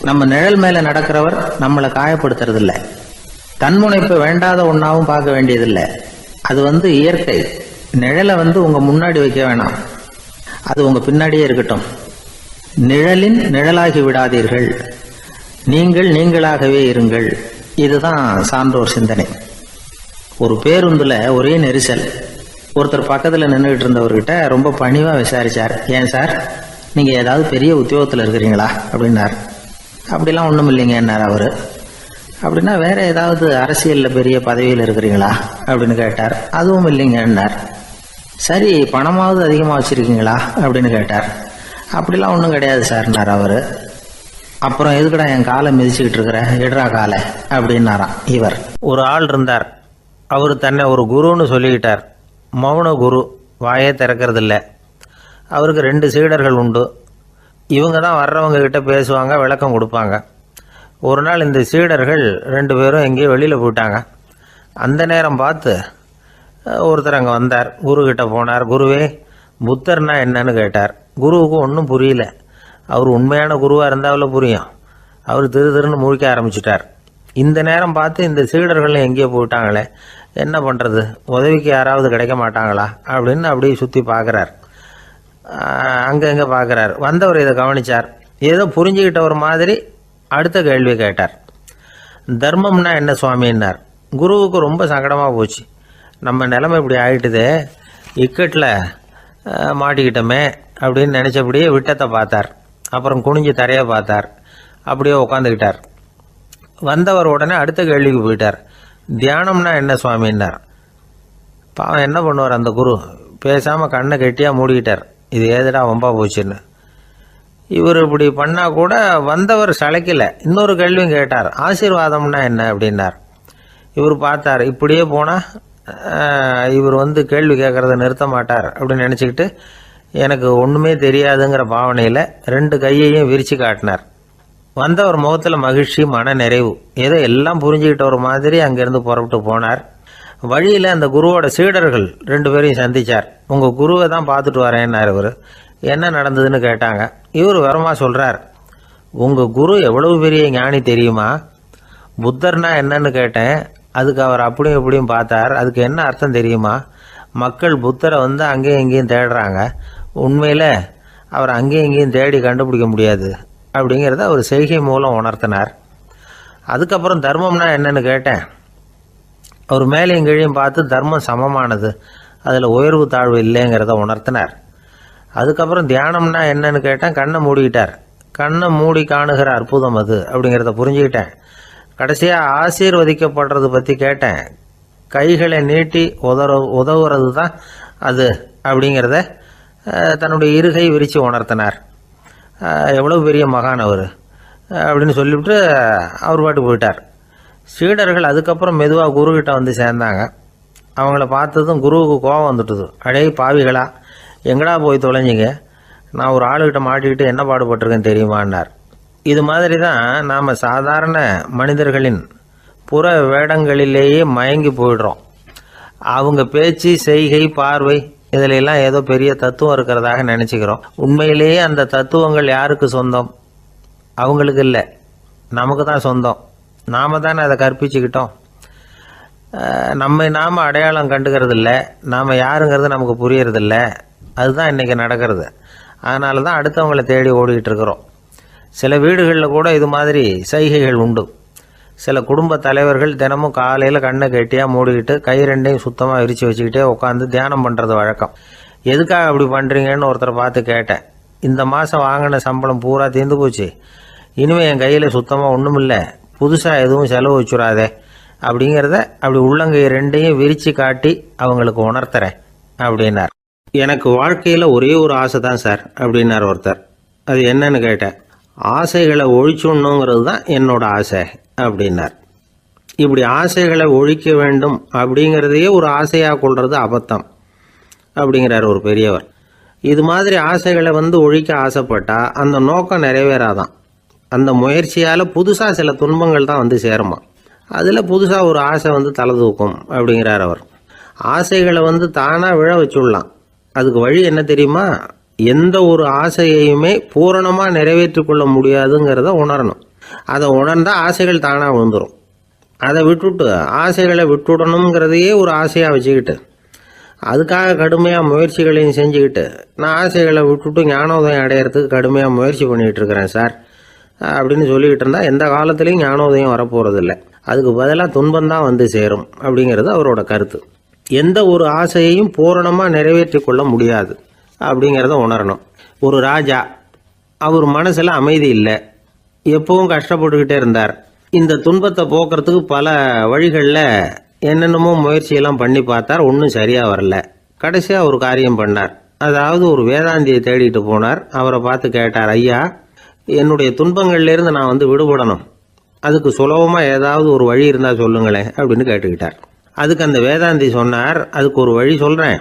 நம்ம நிழல் மேலே நடக்கிறவர் நம்மளை காயப்படுத்துறதில்லை. தன்முனைப்பை வேண்டாத ஒன்றாவும் பார்க்க வேண்டியதில்லை. அது இயற்கை. நிழலை உங்கள் முன்னாடி வைக்க வேணாம், அது உங்கள் பின்னாடியே இருக்கட்டும். நிழலின் நிழலாகி விடாதீர்கள், நீங்கள் நீங்களாகவே இருங்கள். இதுதான் சான்றோர் சிந்தனை. ஒரு பேருந்துல ஒரே நெரிசல். ஒருத்தர் பக்கத்தில் நின்றுகிட்டு இருந்தவர்கிட்ட ரொம்ப பணிவாக விசாரிச்சார், ஏன் சார் நீங்கள் ஏதாவது பெரிய உத்தியோகத்தில் இருக்கிறீங்களா அப்படின்னார். அப்படிலாம் ஒன்றும் இல்லைங்கன்னார் அவர். அப்படின்னா வேற ஏதாவது அரசியலில் பெரிய பதவியில் இருக்கிறீங்களா அப்படின்னு கேட்டார். அதுவும் இல்லைங்கன்னார். சரி, பணமாவது அதிகமாக வச்சுருக்கீங்களா அப்படின்னு கேட்டார். அப்படிலாம் ஒன்றும் கிடையாது சார்னார் அவர். அப்புறம் எதுக்குடா என் காலை மிதிச்சுக்கிட்டு இருக்கிற, எடுறா காலை அப்படின்னாராம் இவர். ஒரு ஆள் இருந்தார். அவர் தன்னை ஒரு குருன்னு சொல்லிக்கிட்டார். மௌன குரு, வாயே திறக்கிறதில்ல. அவருக்கு 2 சீடர்கள் உண்டு. இவங்க தான் வர்றவங்க கிட்ட பேசுவாங்க, விளக்கம் கொடுப்பாங்க. ஒரு நாள் இந்த சீடர்கள் 2 பேரும் எங்கேயோ வெளியில் போயிட்டாங்க. அந்த நேரம் பார்த்து ஒருத்தர் அங்கே வந்தார். குருக்கிட்ட போனார். குருவே, புத்தர்னா என்னன்னு கேட்டார். குருவுக்கு ஒன்றும் புரியல. அவர் உண்மையான குருவாக இருந்தாவில் புரியும். அவர் திருன்னு முழிக்க ஆரம்பிச்சிட்டார். இந்த நேரம் பார்த்து இந்த சீடர்கள் எங்கேயோ போயிட்டாங்களே, என்ன பண்ணுறது, உதவிக்கு யாராவது கிடைக்க மாட்டாங்களா அப்படின்னு அப்படியே சுற்றி பார்க்குறார். அங்கே பார்க்குறார். வந்தவர் இதை கவனித்தார். ஏதோ புரிஞ்சுக்கிட்ட ஒரு மாதிரி அடுத்த கேள்வி கேட்டார். தர்மம்னா என்ன சுவாமின்னார். குருவுக்கு ரொம்ப சங்கடமாக போச்சு. நம்ம நிலைமை இப்படி ஆகிட்டுதே, இக்கட்டில் மாட்டிக்கிட்டோமே அப்படின்னு நினச்சபடியே விட்டத்தை பார்த்தார். அப்புறம் குனிஞ்சு தரையை பார்த்தார். அப்படியே உட்காந்துக்கிட்டார். வந்தவர் உடனே அடுத்த கேள்விக்கு போயிட்டார். தியானம்னா என்ன சுவாமின்னார். பாவம் என்ன பண்ணுவார் அந்த குரு, பேசாமல் கண்ணை கெட்டியாக மூடிக்கிட்டார். இது ஏதுடா வம்பா போச்சுன்னு. இவர் இப்படி பண்ணால் கூட வந்தவர் சளைக்கல. இன்னொரு கேள்வியும் கேட்டார். ஆசீர்வாதம்னா என்ன அப்படின்னார். இவர் பார்த்தார், இப்படியே போனால் இவர் கேள்வி கேட்குறத நிறுத்த மாட்டார் அப்படின்னு நினச்சிக்கிட்டு எனக்கு ஒன்றுமே தெரியாதுங்கிற பாவனையில் 2 கையையும் விரித்து காட்டினார். வந்தவர் முகத்தில் மகிழ்ச்சி, மன நிறைவு. ஏதோ எல்லாம் புரிஞ்சுக்கிட்ட ஒரு மாதிரி அங்கேருந்து புறப்பட்டு போனார். வழியில் அந்த குருவோட சீடர்கள் 2 பேரையும் சந்தித்தார். உங்கள் குருவை தான் பார்த்துட்டு வரேன்னார் இவர். என்ன நடந்ததுன்னு கேட்டாங்க. இவர் வரமா சொல்கிறார், உங்கள் குரு எவ்வளவு பெரிய ஞானி தெரியுமா? புத்தர்னா என்னன்னு கேட்டேன். அதுக்கு அவர் அப்படியும் இப்படியும் பார்த்தார். அதுக்கு என்ன அர்த்தம் தெரியுமா? மக்கள் புத்தரை அங்கேயும் இங்கேயும் தேடுறாங்க. உண்மையில் அவர் அங்கேயும் இங்கேயும் தேடி கண்டுபிடிக்க முடியாது. அப்படிங்கிறத அவர் செய்கை மூலம் உணர்த்தினார். அதுக்கப்புறம் தர்மம்னா என்னன்னு கேட்டேன். அவர் மேலேயும் கீழையும் பார்த்து தர்மம் சமமானது, அதில் உயர்வு தாழ்வு இல்லைங்கிறத உணர்த்தினார். அதுக்கப்புறம் தியானம்னா என்னன்னு கேட்டேன். கண்ணை மூடிக்கிட்டார். கண்ணை மூடி காணுகிற அற்புதம் அது அப்படிங்கிறத புரிஞ்சுக்கிட்டேன். கடைசியாக ஆசீர்வதிக்கப்படுறது பற்றி கேட்டேன். கைகளை நீட்டி உதவுறது தான் அது அப்படிங்கிறத தன்னுடைய இருகை விரித்து உணர்த்தினார். எவ்வளோ பெரிய மகான் அவர் அப்படின்னு சொல்லிவிட்டு அவர் பாட்டு போயிட்டார். சீடர்கள் அதுக்கப்புறம் மெதுவாக குருக்கிட்ட வந்து சேர்ந்தாங்க. அவங்கள பார்த்ததும் குருவுக்கு கோபம் வந்துட்டுது. அடே பாவிகளா, எங்கடா போய் தொலைஞ்சிங்க, நான் ஒரு ஆளுகிட்ட மாட்டிக்கிட்டு என்ன பாடுபட்டிருக்கேன் தெரியுமான்னார். இது மாதிரி தான் நாம் சாதாரண மனிதர்களின் புற வேடங்களிலேயே மயங்கி போயிடுறோம். அவங்க பேச்சு, செய்கை, பார்வை இதிலெல்லாம் ஏதோ பெரிய தத்துவம் இருக்கிறதாக நினச்சிக்கிறோம். உண்மையிலேயே அந்த தத்துவங்கள் யாருக்கு சொந்தம்? அவங்களுக்கு இல்லை, நமக்கு தான் சொந்தம். நாம் தானே அதை கற்பிச்சுக்கிட்டோம். நம்மை நாம் அடையாளம் கண்டுக்கிறது இல்லை, நாம் யாருங்கிறது நமக்கு புரியறதில்ல. அதுதான் இன்றைக்கி நடக்கிறது. அதனால தான் அடுத்தவங்களை தேடி ஓடிக்கிட்டு இருக்கிறோம். சில வீடுகளில் கூட இது மாதிரி சைகைகள் உண்டு. சில குடும்ப தலைவர்கள் தினமும் காலையில் கண்ணை கெட்டியாக மூடிக்கிட்டு கை ரெண்டையும் சுத்தமாக விரித்து வச்சுக்கிட்டே உட்காந்து தியானம் பண்ணுறது வழக்கம். எதுக்காக அப்படி பண்ணுறீங்கன்னு ஒருத்தரை பார்த்து கேட்டேன். இந்த மாதம் வாங்கின சம்பளம் பூரா தீர்ந்து போச்சு, இனிமேல் என் கையில் சுத்தமாக ஒன்றும் இல்லை, புதுசாக எதுவும் செலவு வச்சுடாதே அப்படிங்கிறத அப்படி உள்ளங்கை ரெண்டையும் விரித்து காட்டி அவங்களுக்கு உணர்த்துறேன் அப்படின்னார். எனக்கு வாழ்க்கையில் ஒரே ஒரு ஆசை தான் சார் அப்படின்னார் ஒருத்தர். அது என்னன்னு கேட்டேன். ஆசைகளை ஒழிச்சுடணுங்கிறது தான் என்னோட ஆசை அப்படின்னார். இப்படி ஆசைகளை ஒழிக்க வேண்டும் அப்படிங்கிறதையே ஒரு ஆசையாக கொள்வது அபத்தம் அப்படிங்கிறார் ஒரு பெரியவர். இது மாதிரி ஆசைகளை ஒழிக்க ஆசைப்பட்டால் அந்த நோக்கம் நிறைவேறாதான். அந்த முயற்சியால் புதுசாக சில துன்பங்கள் தான் சேருமா. அதில் புதுசாக ஒரு ஆசை தலை தூக்கும் அப்படிங்கிறார் அவர். ஆசைகளை தானாக விழ வச்சுடலாம். அதுக்கு வழி என்ன தெரியுமா? எந்த ஒரு ஆசையையுமே பூரணமாக நிறைவேற்றி கொள்ள முடியாதுங்கிறத உணரணும். அதை உணர்ந்தால் ஆசைகள் தானாக விழுந்துடும். அதை விட்டுட்டு ஆசைகளை விட்டுடணுங்கிறதையே ஒரு ஆசையாக வச்சுக்கிட்டு அதுக்காக கடுமையாக முயற்சிகளையும் செஞ்சுக்கிட்டு நான் ஆசைகளை விட்டுட்டு ஞானோதயம் அடையிறதுக்கு கடுமையாக முயற்சி பண்ணிகிட்டு இருக்கிறேன் சார் அப்படின்னு சொல்லிக்கிட்டு இருந்தால் எந்த காலத்துலேயும் ஞானோதயம் வரப்போகிறதில்ல. அதுக்கு பதிலாக துன்பந்தான் சேரும் அப்படிங்கிறது அவரோட கருத்து. எந்த ஒரு ஆசையையும் பூரணமாக நிறைவேற்றி கொள்ள முடியாது அப்படிங்கிறத உணரணும். ஒரு ராஜா, அவர் மனசில் அமைதி இல்லை, எப்பவும் கஷ்டப்பட்டுக்கிட்டே இருந்தார். இந்த துன்பத்தை போக்குறதுக்கு பல வழிகளில் என்னென்னமோ முயற்சியெல்லாம் பண்ணி பார்த்தார், ஒன்றும் சரியாக வரல. கடைசியாக ஒரு காரியம் பண்ணார். அதாவது ஒரு வேதாந்தியை தேடிட்டு போனார். அவரை பார்த்து கேட்டார், ஐயா, என்னுடைய துன்பங்கள்லேருந்து நான் விடுபடணும், அதுக்கு சுலபமாக ஏதாவது ஒரு வழி இருந்தால் சொல்லுங்களேன் அப்படின்னு கேட்டுக்கிட்டார். அதுக்கு அந்த வேதாந்தி சொன்னார், அதுக்கு ஒரு வழி சொல்கிறேன்,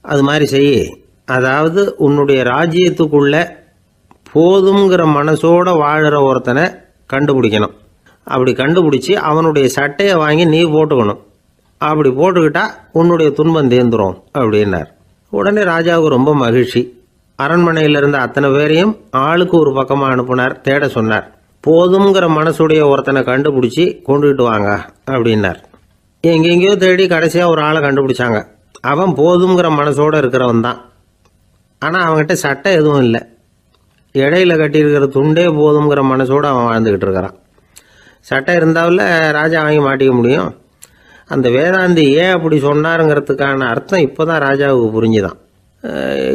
அது மாதிரி செய். அதாவது உன்னுடைய ராஜ்யத்துக்குள்ள போதுங்கிற மனசோட வாழுற ஒருத்தனை கண்டுபிடிக்கணும். அப்படி கண்டுபிடிச்சி அவனுடைய சட்டையை வாங்கி நீ போட்டுக்கணும். அப்படி போட்டுக்கிட்டா உன்னுடைய துன்பம் தீர்ந்துரும் அப்படின்னார். உடனே ராஜாவுக்கு ரொம்ப மகிழ்ச்சி. அரண்மனையில் இருந்த அத்தனை பேரையும் ஆளுக்கு ஒரு பக்கமாக அனுப்புனார், தேட சொன்னார். போதுங்கிற மனசுடைய ஒருத்தனை கண்டுபிடிச்சி கொண்டுகிட்டு வாங்க அப்படின்னார். எங்கெங்கேயோ தேடி கடைசியாக ஒரு ஆளை கண்டுபிடிச்சாங்க. அவன் போதுங்கிற மனசோடு இருக்கிறவன் தான். ஆனால் அவன்கிட்ட சட்டை எதுவும் இல்லை. இடையில கட்டியிருக்கிற துண்டே போதுங்கிற மனசோடு அவன் வாழ்ந்துக்கிட்டு இருக்கிறான். சட்டை இருந்தாவில் ராஜா வாங்கி மாட்டிக்க முடியும். அந்த வேதாந்தி ஏன் அப்படி சொன்னாருங்கிறதுக்கான அர்த்தம் இப்போ தான் ராஜாவுக்கு புரிஞ்சுதான்.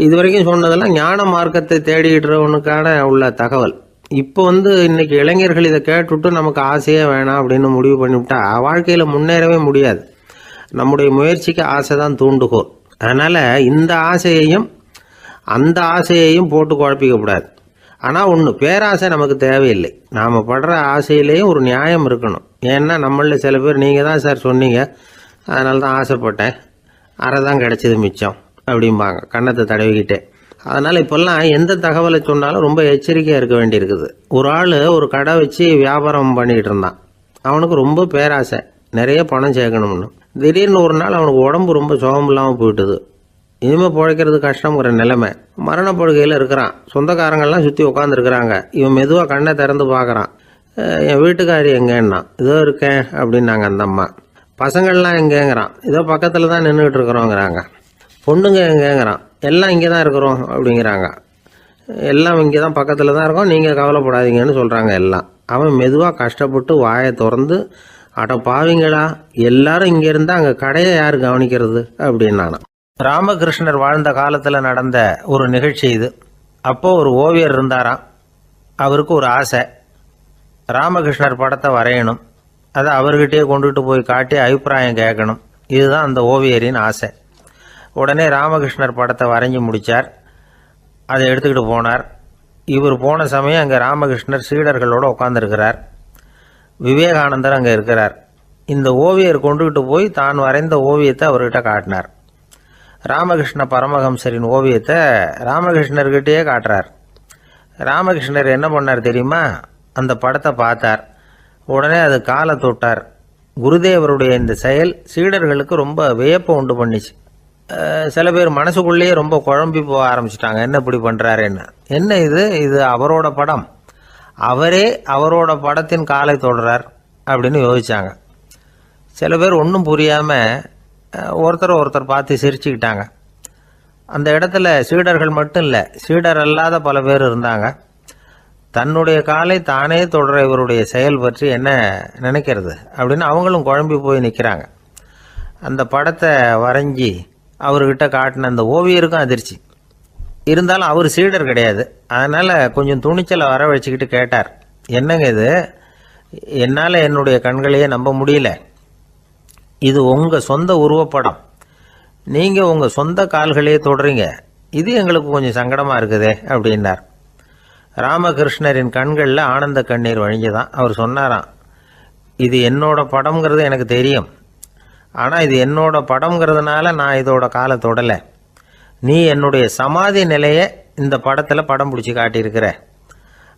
இது வரைக்கும் சொன்னதெல்லாம் ஞான மார்க்கத்தை தேடிக்கிட்டுறவனுக்கான உள்ள தகவல். இப்போ இன்னைக்கு இளைஞர்கள் இதை கேட்டுவிட்டு நமக்கு ஆசையே வேணாம் அப்படின்னு முடிவு பண்ணிவிட்டா வாழ்க்கையில் முன்னேறவே முடியாது. நம்முடைய முயற்சிக்கு ஆசை தான் தூண்டுகோல். அதனால் இந்த ஆசையையும் அந்த ஆசையையும் போட்டு குழப்பிக்கக்கூடாது. ஆனால் ஒன்று, பேராசை நமக்கு தேவையில்லை. நாம் படுற ஆசையிலேயும் ஒரு நியாயம் இருக்கணும். ஏன்னா நம்மளில் சில பேர் நீங்கள் தான் சார் சொன்னீங்க, அதனால தான் ஆசைப்பட்டேன், அரை தான் கிடச்சிது மிச்சம் அப்படிம்பாங்க கன்னத்தை தடவிக்கிட்டே. அதனால் இப்போல்லாம் எந்த தகவலை சொன்னாலும் ரொம்ப எச்சரிக்கையாக இருக்க வேண்டியிருக்குது. ஒரு ஆள் ஒரு கடை வச்சு வியாபாரம் பண்ணிகிட்டு இருந்தான். அவனுக்கு ரொம்ப பேராசை, நிறைய பணம் சேர்க்கணும்னு. திடீர்னு ஒரு நாள் அவனுக்கு உடம்பு ரொம்ப சுகம் இல்லாமல் போயிட்டுது. இனிமேல் பிழைக்கிறது கஷ்டங்கிற நிலைமை. மரணப்படுகையில் இருக்கிறான். சொந்தக்காரங்கள்லாம் சுற்றி உட்காந்துருக்குறாங்க. இவன் மெதுவாக கண்ணை திறந்து பார்க்குறான். என் வீட்டுக்காரி எங்கேன்னா, இதோ இருக்கேன் அப்படின்னாங்க அந்த அம்மா. பசங்கள்லாம் எங்கேங்கிறான், இதோ பக்கத்தில் தான் நின்றுக்கிட்டு இருக்கிறோங்கிறாங்க. பொண்ணுங்க எங்கேங்கிறான், எல்லாம் இங்கே தான் இருக்கிறோம் அப்படிங்கிறாங்க. எல்லாம் இங்கே தான் பக்கத்தில் தான் இருக்கோம், நீங்கள் கவலைப்படாதீங்கன்னு சொல்கிறாங்க எல்லாம். அவன் மெதுவாக கஷ்டப்பட்டு வாயை திறந்து, அட பாவிங்களா, எல்லாரும் இங்கே இருந்தால் அங்கே கடையை யார் கவனிக்கிறது அப்படின்னானா. ராமகிருஷ்ணர் வாழ்ந்த காலத்தில் நடந்த ஒரு நிகழ்ச்சி இது. அப்போது ஒரு ஓவியர் இருந்தாராம். அவருக்கு ஒரு ஆசை, ராமகிருஷ்ணர் படத்தை வரையணும், அதை அவர்கிட்டயே கொண்டுட்டு போய் காட்டி அபிப்பிராயம் கேட்கணும். இதுதான் அந்த ஓவியரின் ஆசை. உடனே ராமகிருஷ்ணர் படத்தை வரைஞ்சி முடித்தார். அதை எடுத்துக்கிட்டு போனார். இவர் போன சமயம் அங்கே ராமகிருஷ்ணர் சீடர்களோடு உட்காந்துருக்கிறார். விவேகானந்தர் அங்கே இருக்கிறார். இந்த ஓவியர் கொண்டுகிட்டு போய் தான் வரைந்த ஓவியத்தை அவர்கிட்ட காட்டினார். ராமகிருஷ்ண பரமஹம்சரின் ஓவியத்தை ராமகிருஷ்ணர்கிட்டயே காட்டுறார். ராமகிருஷ்ணர் என்ன பண்ணார் தெரியுமா? அந்த படத்தை பார்த்தார். உடனே அது காலை தொட்டார். குருதேவருடைய இந்த செயல் சீடர்களுக்கு ரொம்ப வியப்பை உண்டு பண்ணிச்சு. சில பேர் மனசுக்குள்ளேயே ரொம்ப குழம்பி போக ஆரம்பிச்சிட்டாங்க, என்ன இப்படி பண்ணுறாருன்னு. என்ன இது அவரோட படம், அவரே அவரோட படத்தின் காலை தொடுறார் அப்படின்னு யோசித்தாங்க. சில பேர் ஒன்றும் புரியாமல் ஒருத்தர் பார்த்து சிரிச்சுக்கிட்டாங்க. அந்த இடத்துல சீடர்கள் மட்டும் இல்லை, சீடர் அல்லாத பல பேர் இருந்தாங்க. தன்னுடைய காலை தானே தொடர இவருடைய செயல் பற்றி என்ன நினைக்கிறது அப்படின்னு அவங்களும் குழம்பி போய் நிற்கிறாங்க. அந்த படத்தை வரைஞ்சி அவர்கிட்ட காட்டின அந்த ஓவியருக்கும் அதிர்ச்சி. இருந்தாலும் அவர் சீடர் கிடையாது. அதனால் கொஞ்சம் துணிச்சலை வர வச்சுக்கிட்டு கேட்டார், என்னங்க இது, என்னால் என்னுடைய கண்களையே நம்ப முடியல. இது உங்கள் சொந்த உருவப்படம், நீங்கள் உங்கள் சொந்த கால்களையே தொடுறீங்க, இது எங்களுக்கு கொஞ்சம் சங்கடமாக இருக்குதே அப்படின்னார். ராமகிருஷ்ணரின் கண்களில் ஆனந்த கண்ணீர் வழிஞ்சுதான். அவர் சொன்னாராம், இது என்னோட படம்ங்கிறது எனக்கு தெரியும், ஆனால் இது என்னோட படம்ங்கிறதுனால நான் இதோட காலை தொடலை. நீ என்னுடைய சமாதி நிலையை இந்த படத்தில் படம் பிடிச்சி காட்டியிருக்கிற,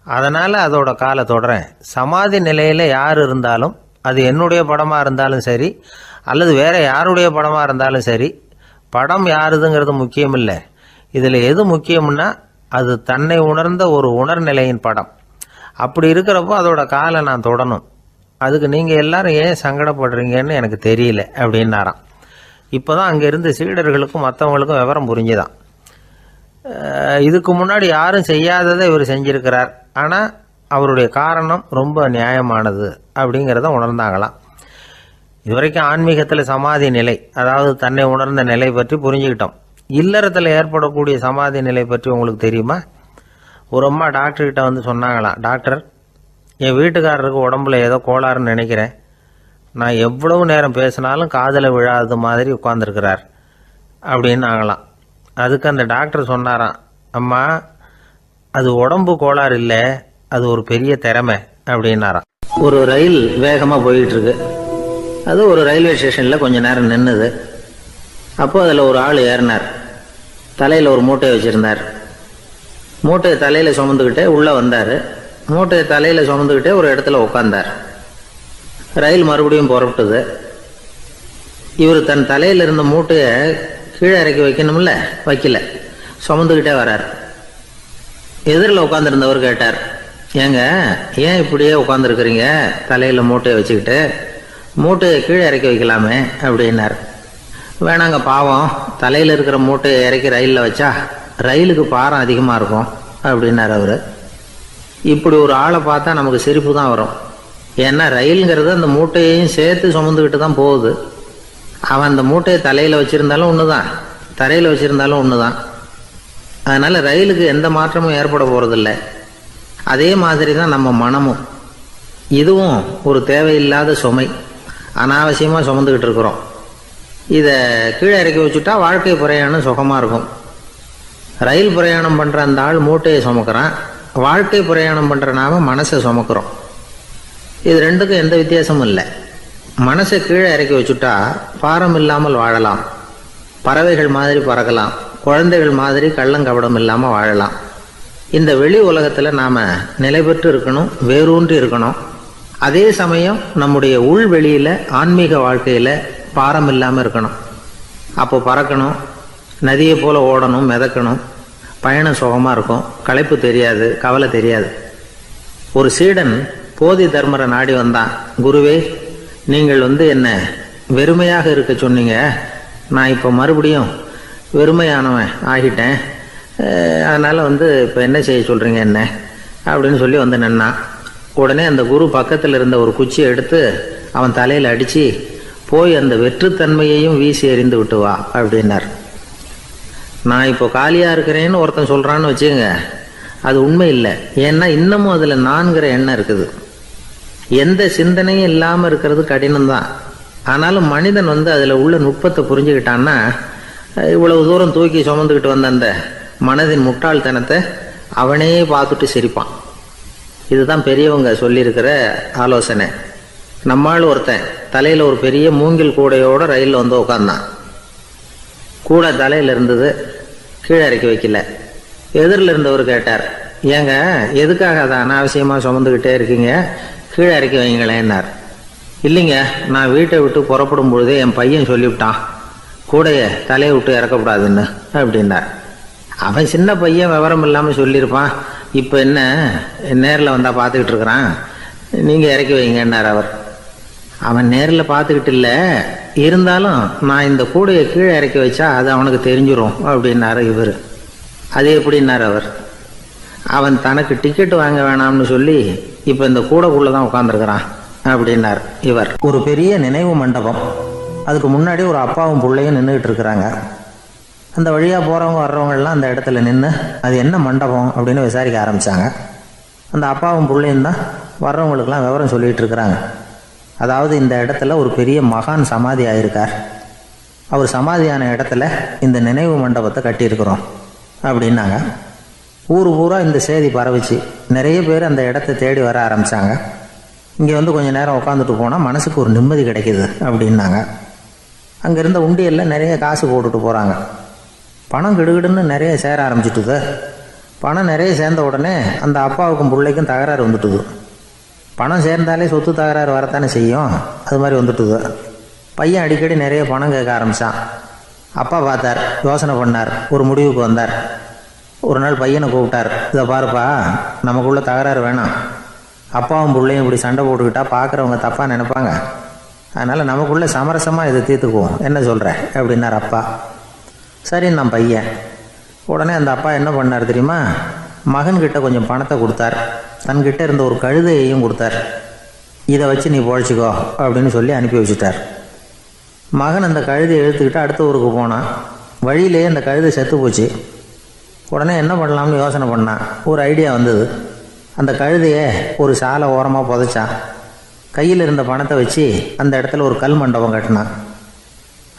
அதனால் அதோட காலை தொடறேன். சமாதி நிலையில் யார் இருந்தாலும், அது என்னுடைய படமாக இருந்தாலும் சரி அல்லது வேறு யாருடைய படமாக இருந்தாலும் சரி, படம் யாருதுங்கிறது முக்கியம் இல்லை. இதில் எது முக்கியம்னா அது தன்னை உணர்ந்த ஒரு உணர்நிலையின் படம். அப்படி இருக்கிறப்போ அதோட காலை நான் தொடணும். அதுக்கு நீங்கள் எல்லாரும் ஏன் சங்கடப்படுறீங்கன்னு எனக்கு தெரியல அப்படின்னாராம். இப்போ தான் அங்கே இருந்து சீடர்களுக்கும் மற்றவங்களுக்கும் விவரம் புரிஞ்சுதான். இதுக்கு முன்னாடி யாரும் செய்யாததை இவர் செஞ்சிருக்கிறார், ஆனால் அவருடைய காரணம் ரொம்ப நியாயமானது அப்படிங்கிறத உணர்ந்தாங்களாம். இதுவரைக்கும் ஆன்மீகத்தில் சமாதி நிலை, அதாவது தன்னை உணர்ந்த நிலை பற்றி புரிஞ்சுக்கிட்டோம். இல்லறத்தில் ஏற்படக்கூடிய சமாதி நிலை பற்றி உங்களுக்கு தெரியுமா? ஒரு அம்மா டாக்டர்கிட்ட வந்து சொன்னாங்களாம், டாக்டர், என் வீட்டுக்காரருக்கு உடம்புல ஏதோ கோளாறுன்னு நினைக்கிறேன், நான் எவ்வளவு நேரம் பேசினாலும் காதில் விழாத மாதிரி உட்காந்துருக்கிறார் அப்படின்னு ஆகலாம். அதுக்கு அந்த டாக்டர் சொன்னாராம், அம்மா, அது உடம்பு கோளாறு இல்லை, அது ஒரு பெரிய திறமை அப்படின்னாராம். ஒரு ரயில் வேகமாக போயிட்டு இருக்கு. அது ஒரு ரயில்வே ஸ்டேஷனில் கொஞ்ச நேரம் நின்றுது. அப்போ அதில் ஒரு ஆள் ஏறினார். தலையில் ஒரு மூட்டையை வச்சுருந்தார். மூட்டையை தலையில் சுமந்துக்கிட்டே உள்ளே வந்தார். மூட்டையை தலையில் சுமந்துக்கிட்டே ஒரு இடத்துல உட்காந்தார். ரயில் மறுபடியும் புறப்பட்டது. இவர் தன் தலையில் இருந்த மூட்டையை கீழே இறக்கி வைக்கணும்ல, வைக்கல, சுமந்துக்கிட்டே வரார். எதிரில் உட்காந்துருந்தவர் கேட்டார், ஏங்க ஏன் இப்படியே உட்காந்துருக்குறீங்க தலையில் மூட்டையை வச்சுக்கிட்டு, மூட்டையை கீழே இறக்கி வைக்கலாமே அப்படின்னார். வேணாங்க, பாவம், தலையில் இருக்கிற மூட்டையை இறக்கி ரயிலில் வச்சா ரயிலுக்கு பாரம் அதிகமாக இருக்கும் அப்படின்னார் அவர். இப்படி ஒரு ஆளை பார்த்தா நமக்கு சிரிப்பு தான் வரும். ஏன்னா ரயிலுங்கிறது அந்த மூட்டையையும் சேர்த்து சுமந்துக்கிட்டு தான் போகுது. அவன் அந்த மூட்டையை தலையில் வச்சுருந்தாலும் ஒன்று தான், தரையில் வச்சுருந்தாலும் ஒன்று தான். அதனால் ரயிலுக்கு எந்த மாற்றமும் ஏற்பட போகிறதில்ல. அதே மாதிரி தான் நம்ம மனமும். இதுவும் ஒரு தேவையில்லாத சுமை, அனாவசியமாக சுமந்துக்கிட்டு இருக்கிறோம். இதை கீழே இறக்கி வச்சுட்டா வாழ்க்கை பிரயாணம் சுகமாக இருக்கும். ரயில் பிரயாணம் பண்ணுற அந்த ஆள் மூட்டையை சுமக்கிறான், வாழ்க்கை பிரயாணம் பண்ணுற நாம மனசை சுமக்கிறோம். இது ரெண்டுக்கும் எந்த வித்தியாசமும் இல்லை. மனசை கீழே இறக்கி வச்சுட்டா பாரம் இல்லாமல் வாழலாம், பறவைகள் மாதிரி பறக்கலாம், குழந்தைகள் மாதிரி கள்ளங்கபடம் இல்லாமல் வாழலாம். இந்த வெளி உலகத்தில் நாம் நிலை பெற்று இருக்கணும், வேரூன்றி இருக்கணும். அதே சமயம் நம்முடைய உள்வெளியில் ஆன்மீக வாழ்க்கையில் பாரம் இல்லாமல் இருக்கணும். அப்போ பறக்கணும், நதியை போல் ஓடணும், மிதக்கணும், பயணம் சுகமாக இருக்கும், களைப்பு தெரியாது, கவலை தெரியாது. ஒரு சீடன் போதி தர்மரை நாடி வந்தான். குருவே, நீங்கள் என்ன வெறுமையாக இருக்க சொன்னீங்க, நான் இப்போ மறுபடியும் வெறுமையானவன் ஆகிட்டேன், அதனால் இப்போ என்ன செய்ய சொல்கிறீங்க என்ன அப்படின்னு சொல்லி நின்னான். உடனே அந்த குரு பக்கத்தில் இருந்த ஒரு குச்சியை எடுத்து அவன் தலையில் அடித்து, போய் அந்த வெற்றுத்தன்மையையும் வீசி எறிந்து விட்டு வா அப்படின்னார். நான் இப்போ காலியாக இருக்கிறேன்னு ஒருத்தன் சொல்கிறான்னு வச்சுங்க, அது உண்மை இல்லை. ஏன்னா இன்னமும் அதில் நான்கிற எண்ணம் இருக்குது. எந்த சிந்தனையும் இல்லாமல் இருக்கிறது கடினம்தான். ஆனாலும் மனிதன் அதில் உள்ள நுட்பத்தை புரிஞ்சுக்கிட்டான்னா இவ்வளவு தூரம் தூக்கி சுமந்துக்கிட்டு வந்த அந்த மனதின் முட்டாள்தனத்தை அவனே பார்த்துட்டு சிரிப்பான். இதுதான் பெரியவங்க சொல்லியிருக்கிற ஆலோசனை. நம்மால் ஒருத்தன் தலையில் ஒரு பெரிய மூங்கில் கூடையோட ரயிலில் உட்காந்தான். கூடை தலையில் இருந்தது, கீழே இறக்கி வைக்கல. எதிரில் இருந்தவர் கேட்டார், ஏங்க எதுக்காக அதை அனாவசியமாக சுமந்துக்கிட்டே இருக்கீங்க, கீழே இறக்கி வைங்களேன்னார். இல்லைங்க, நான் வீட்டை விட்டு புறப்படும் பொழுதே என் பையன் சொல்லிவிட்டான் கூடையை தலையை விட்டு இறக்கக்கூடாதுன்னு அப்படின்னார். அவன் சின்ன பையன், விவரம் இல்லாமல் சொல்லியிருப்பான். இப்போ என்ன நேரில் வந்தால் பார்த்துக்கிட்டு இருக்கிறான், நீங்கள் இறக்கி வைங்கன்னார் அவர். அவன் நேரில் பார்த்துக்கிட்டு இல்லை, இருந்தாலும் நான் இந்த கூடையை கீழே இறக்கி வச்சா அது அவனுக்கு தெரிஞ்சிடும் அப்படின்னாரு இவர். அது எப்படின்னார் அவர். அவன் தனக்கு டிக்கெட் வாங்க வேணாம்னு சொல்லி இப்போ இந்த கூடைக்குள்ளே தான் உட்காந்துருக்கிறான் அப்படின்னார் இவர். ஒரு பெரிய நினைவு மண்டபம், அதுக்கு முன்னாடி ஒரு அப்பாவும் பிள்ளையும் நின்றுக்கிட்டு இருக்கிறாங்க. அந்த வழியாக போகிறவங்க வர்றவங்கெல்லாம் அந்த இடத்துல நின்று அது என்ன மண்டபம் அப்படின்னு விசாரிக்க ஆரம்பித்தாங்க. அந்த அப்பாவும் பிள்ளையும் தான் வர்றவங்களுக்கெல்லாம் விவரம் சொல்லிகிட்டு இருக்கிறாங்க. அதாவது இந்த இடத்துல ஒரு பெரிய மகான் சமாதி ஆகியிருக்கார், அவர் சமாதியான இடத்துல இந்த நினைவு மண்டபத்தை கட்டியிருக்கிறோம் அப்படின்னாங்க. ஊர் பூரா இந்த செய்தி பரவிச்சு. நிறைய பேர் அந்த இடத்த தேடி வர ஆரம்பித்தாங்க. இங்கே கொஞ்சம் நேரம் உட்காந்துட்டு போனால் மனசுக்கு ஒரு நிம்மதி கிடைக்கிது அப்படின்னாங்க. அங்கே இருந்த உண்டியலில் நிறைய காசு போட்டுட்டு போகிறாங்க. பணம் கிடுகிடுன்னு நிறைய சேர ஆரம்பிச்சுட்டுது. பணம் நிறைய சேர்ந்த உடனே அந்த அப்பாவுக்கும் பிள்ளைக்கும் தகராறு வந்துட்டுது. பணம் சேர்ந்தாலே சொத்து தகராறு வரத்தானே செய்யும், அது மாதிரி வந்துட்டுது. பையன் அடிக்கடி நிறைய பணம் கேட்க ஆரம்பித்தான். அப்பா பார்த்தார், யோசனை பண்ணார், ஒரு முடிவுக்கு வந்தார். ஒரு நாள் பையனை கூப்பிட்டார், இதை பாருப்பா, நமக்குள்ள தகராறு வேணாம். அப்பாவும் பிள்ளையும் இப்படி சண்டை போட்டுக்கிட்டா பார்க்குறவங்க தப்பாக நினைப்பாங்க. அதனால் நமக்குள்ளே சமரசமாக இதை தீர்த்துக்குவோம், என்ன சொல்கிற அப்படின்னார் அப்பா. சரின்னு நான் பையன். உடனே அந்த அப்பா என்ன பண்ணார் தெரியுமா, மகன்கிட்ட கொஞ்சம் பணத்தை கொடுத்தார். தன்கிட்ட இருந்த ஒரு கழுதையையும் கொடுத்தார். இதை வச்சு நீ பொழைச்சிக்கோ அப்படின்னு சொல்லி அனுப்பி வச்சுட்டார். மகன் அந்த கழுதையை இழுத்துக்கிட்டு அடுத்த ஊருக்கு போனான். வழியிலேயே அந்த கழுதை செத்து போச்சு. உடனே என்ன பண்ணலாம்னு யோசனை பண்ணான். ஒரு ஐடியா வந்தது. அந்த கழுதையை ஒரு சாலை ஓரமாக புதைச்சான். கையில் இருந்த பணத்தை வச்சு அந்த இடத்துல ஒரு கல் மண்டபம் கட்டினான்.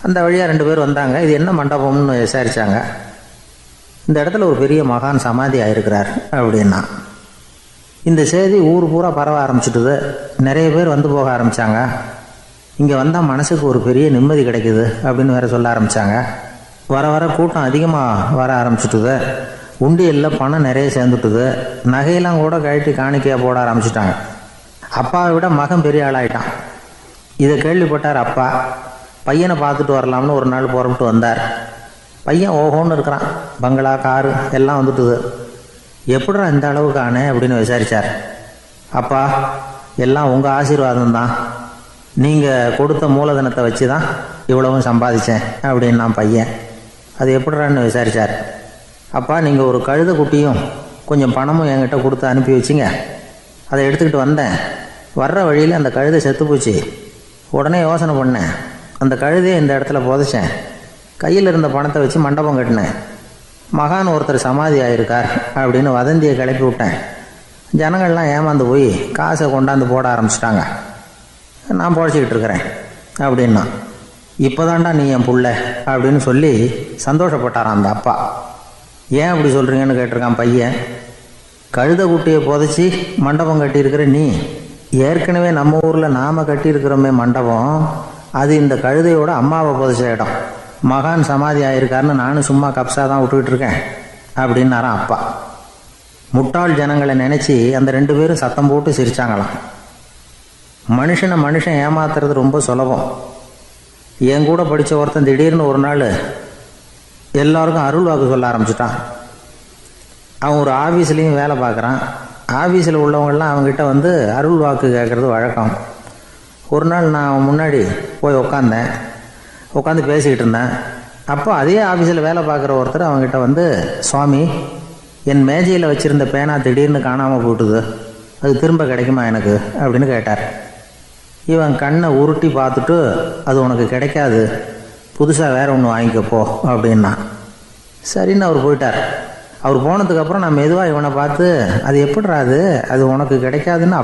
அந்த வழியாக 2 பேர் வந்தாங்க. இது என்ன மண்டபம்னு விசாரித்தாங்க. இந்த இடத்துல ஒரு பெரிய மகான் சமாதி ஆகிருக்கிறார் அப்படின்னா. இந்த செய்தி ஊர் பூரா பரவ ஆரம்பிச்சுட்டுது. நிறைய பேர் வந்து போக ஆரம்பித்தாங்க. இங்கே வந்தால் மனசுக்கு ஒரு பெரிய நிம்மதி கிடைக்குது அப்படின்னு வேற சொல்ல ஆரம்பித்தாங்க. வர வர கூட்டம் அதிகமாக வர ஆரம்பிச்சுட்டுது. உண்டியலில் பணம் நிறைய சேர்ந்துட்டுது. நகையெல்லாம் கூட கழட்டி காணிக்கையாக போட ஆரம்பிச்சிட்டாங்க. அப்பாவை விட மகன் பெரிய ஆளாயிட்டான். இதை கேள்விப்பட்டார் அப்பா. பையனை பார்த்துட்டு வரலாம்னு ஒரு நாள் புறப்பட்டு வந்தார். பையன் ஓஹோன்னு இருக்கிறான். பங்களா, காரு எல்லாம் வந்துட்டுது. எப்படிடா இந்த அளவுக்கு ஆனே அப்படின்னு விசாரித்தார். அப்பா, எல்லாம் உங்கள் ஆசீர்வாதம் தான். நீங்கள் கொடுத்த மூலதனத்தை வச்சு தான் இவ்வளவும் சம்பாதிச்சேன் அப்படின்னு நான் பையன். அது எப்படிறான்னு விசாரித்தார். அப்பா, நீங்கள் ஒரு கழுதை குட்டியும் கொஞ்சம் பணமும் என்கிட்ட கொடுத்து அனுப்பி வச்சிங்க. அதை எடுத்துக்கிட்டு வந்தேன். வர்ற வழியில் அந்த கழுதை செத்து போச்சு. உடனே யோசனை பண்ணேன், அந்த கழுதையை இந்த இடத்துல புதைச்சேன். கையில் இருந்த பணத்தை வச்சு மண்டபம் கட்டினேன். மகான் ஒருத்தர் சமாதி ஆகிருக்கார் அப்படின்னு வதந்தியை கிளப்பி விட்டேன். ஜனங்கள்லாம் ஏமாந்து போய் காசை கொண்டாந்து போட ஆரம்பிச்சிட்டாங்க. நான் பொழைச்சிக்கிட்டு இருக்கிறேன் அப்படின்னா. இப்போதான்டா நீ என் புள்ள அப்படின்னு சொல்லி சந்தோஷப்பட்டாரான் அந்த அப்பா. ஏன் அப்படி சொல்கிறீங்கன்னு கேட்டிருக்கான் பையன். கழுதை குட்டியை புதைச்சி மண்டபம் கட்டியிருக்கிற நீ, ஏற்கனவே நம்ம ஊரில் நாம் கட்டியிருக்கிறோமே மண்டபம், அது இந்த கழுதையோட அம்மாவை புதைச்ச இடம். மகான் சமாதி ஆகிருக்காருன்னு நானும் சும்மா கப்ஸாக தான் விட்டுக்கிட்டு இருக்கேன் அப்படின்னாரான் அப்பா. முட்டாள் ஜனங்களை நினச்சி அந்த 2 பேரும் சத்தம் போட்டு சிரிச்சாங்களாம். மனுஷன் ஏமாத்துறது ரொம்ப சுலபம். என் கூட படித்த ஒருத்தன் திடீர்னு ஒரு நாள் எல்லாருக்கும் அருள் வாக்கு சொல்ல ஆரம்பிச்சிட்டான். அவன் ஒரு ஆஃபீஸ்லேயும் வேலை பார்க்குறான். ஆஃபீஸில் உள்ளவங்கள்லாம் அவங்ககிட்ட வந்து அருள் வாக்கு கேட்குறது வழக்கம். ஒரு நாள் நான் அவன் முன்னாடி போய் உட்காந்து பேசிக்கிட்டு இருந்தேன். அப்போ அதே ஆஃபீஸில் வேலை பார்க்குற ஒருத்தர் அவங்ககிட்ட வந்து, சுவாமி, என் மேஜையில் வச்சுருந்த பேனா திடீர்னு காணாமல் போட்டுது, அது திரும்ப கிடைக்குமா எனக்கு அப்படின்னு கேட்டார். இவன் கண்ணை உருட்டி பார்த்துட்டு, அது உனக்கு கிடைக்காது, புதுசாக வேற ஒன்று வாங்கிக்கப்போ அப்படின்னா. சரின்னு அவர் போயிட்டார். அவர் போனதுக்கப்புறம் நான் மெதுவாக இவனை பார்த்து, அது எப்படிறாது, அது உனக்கு கிடைக்காதுன்னு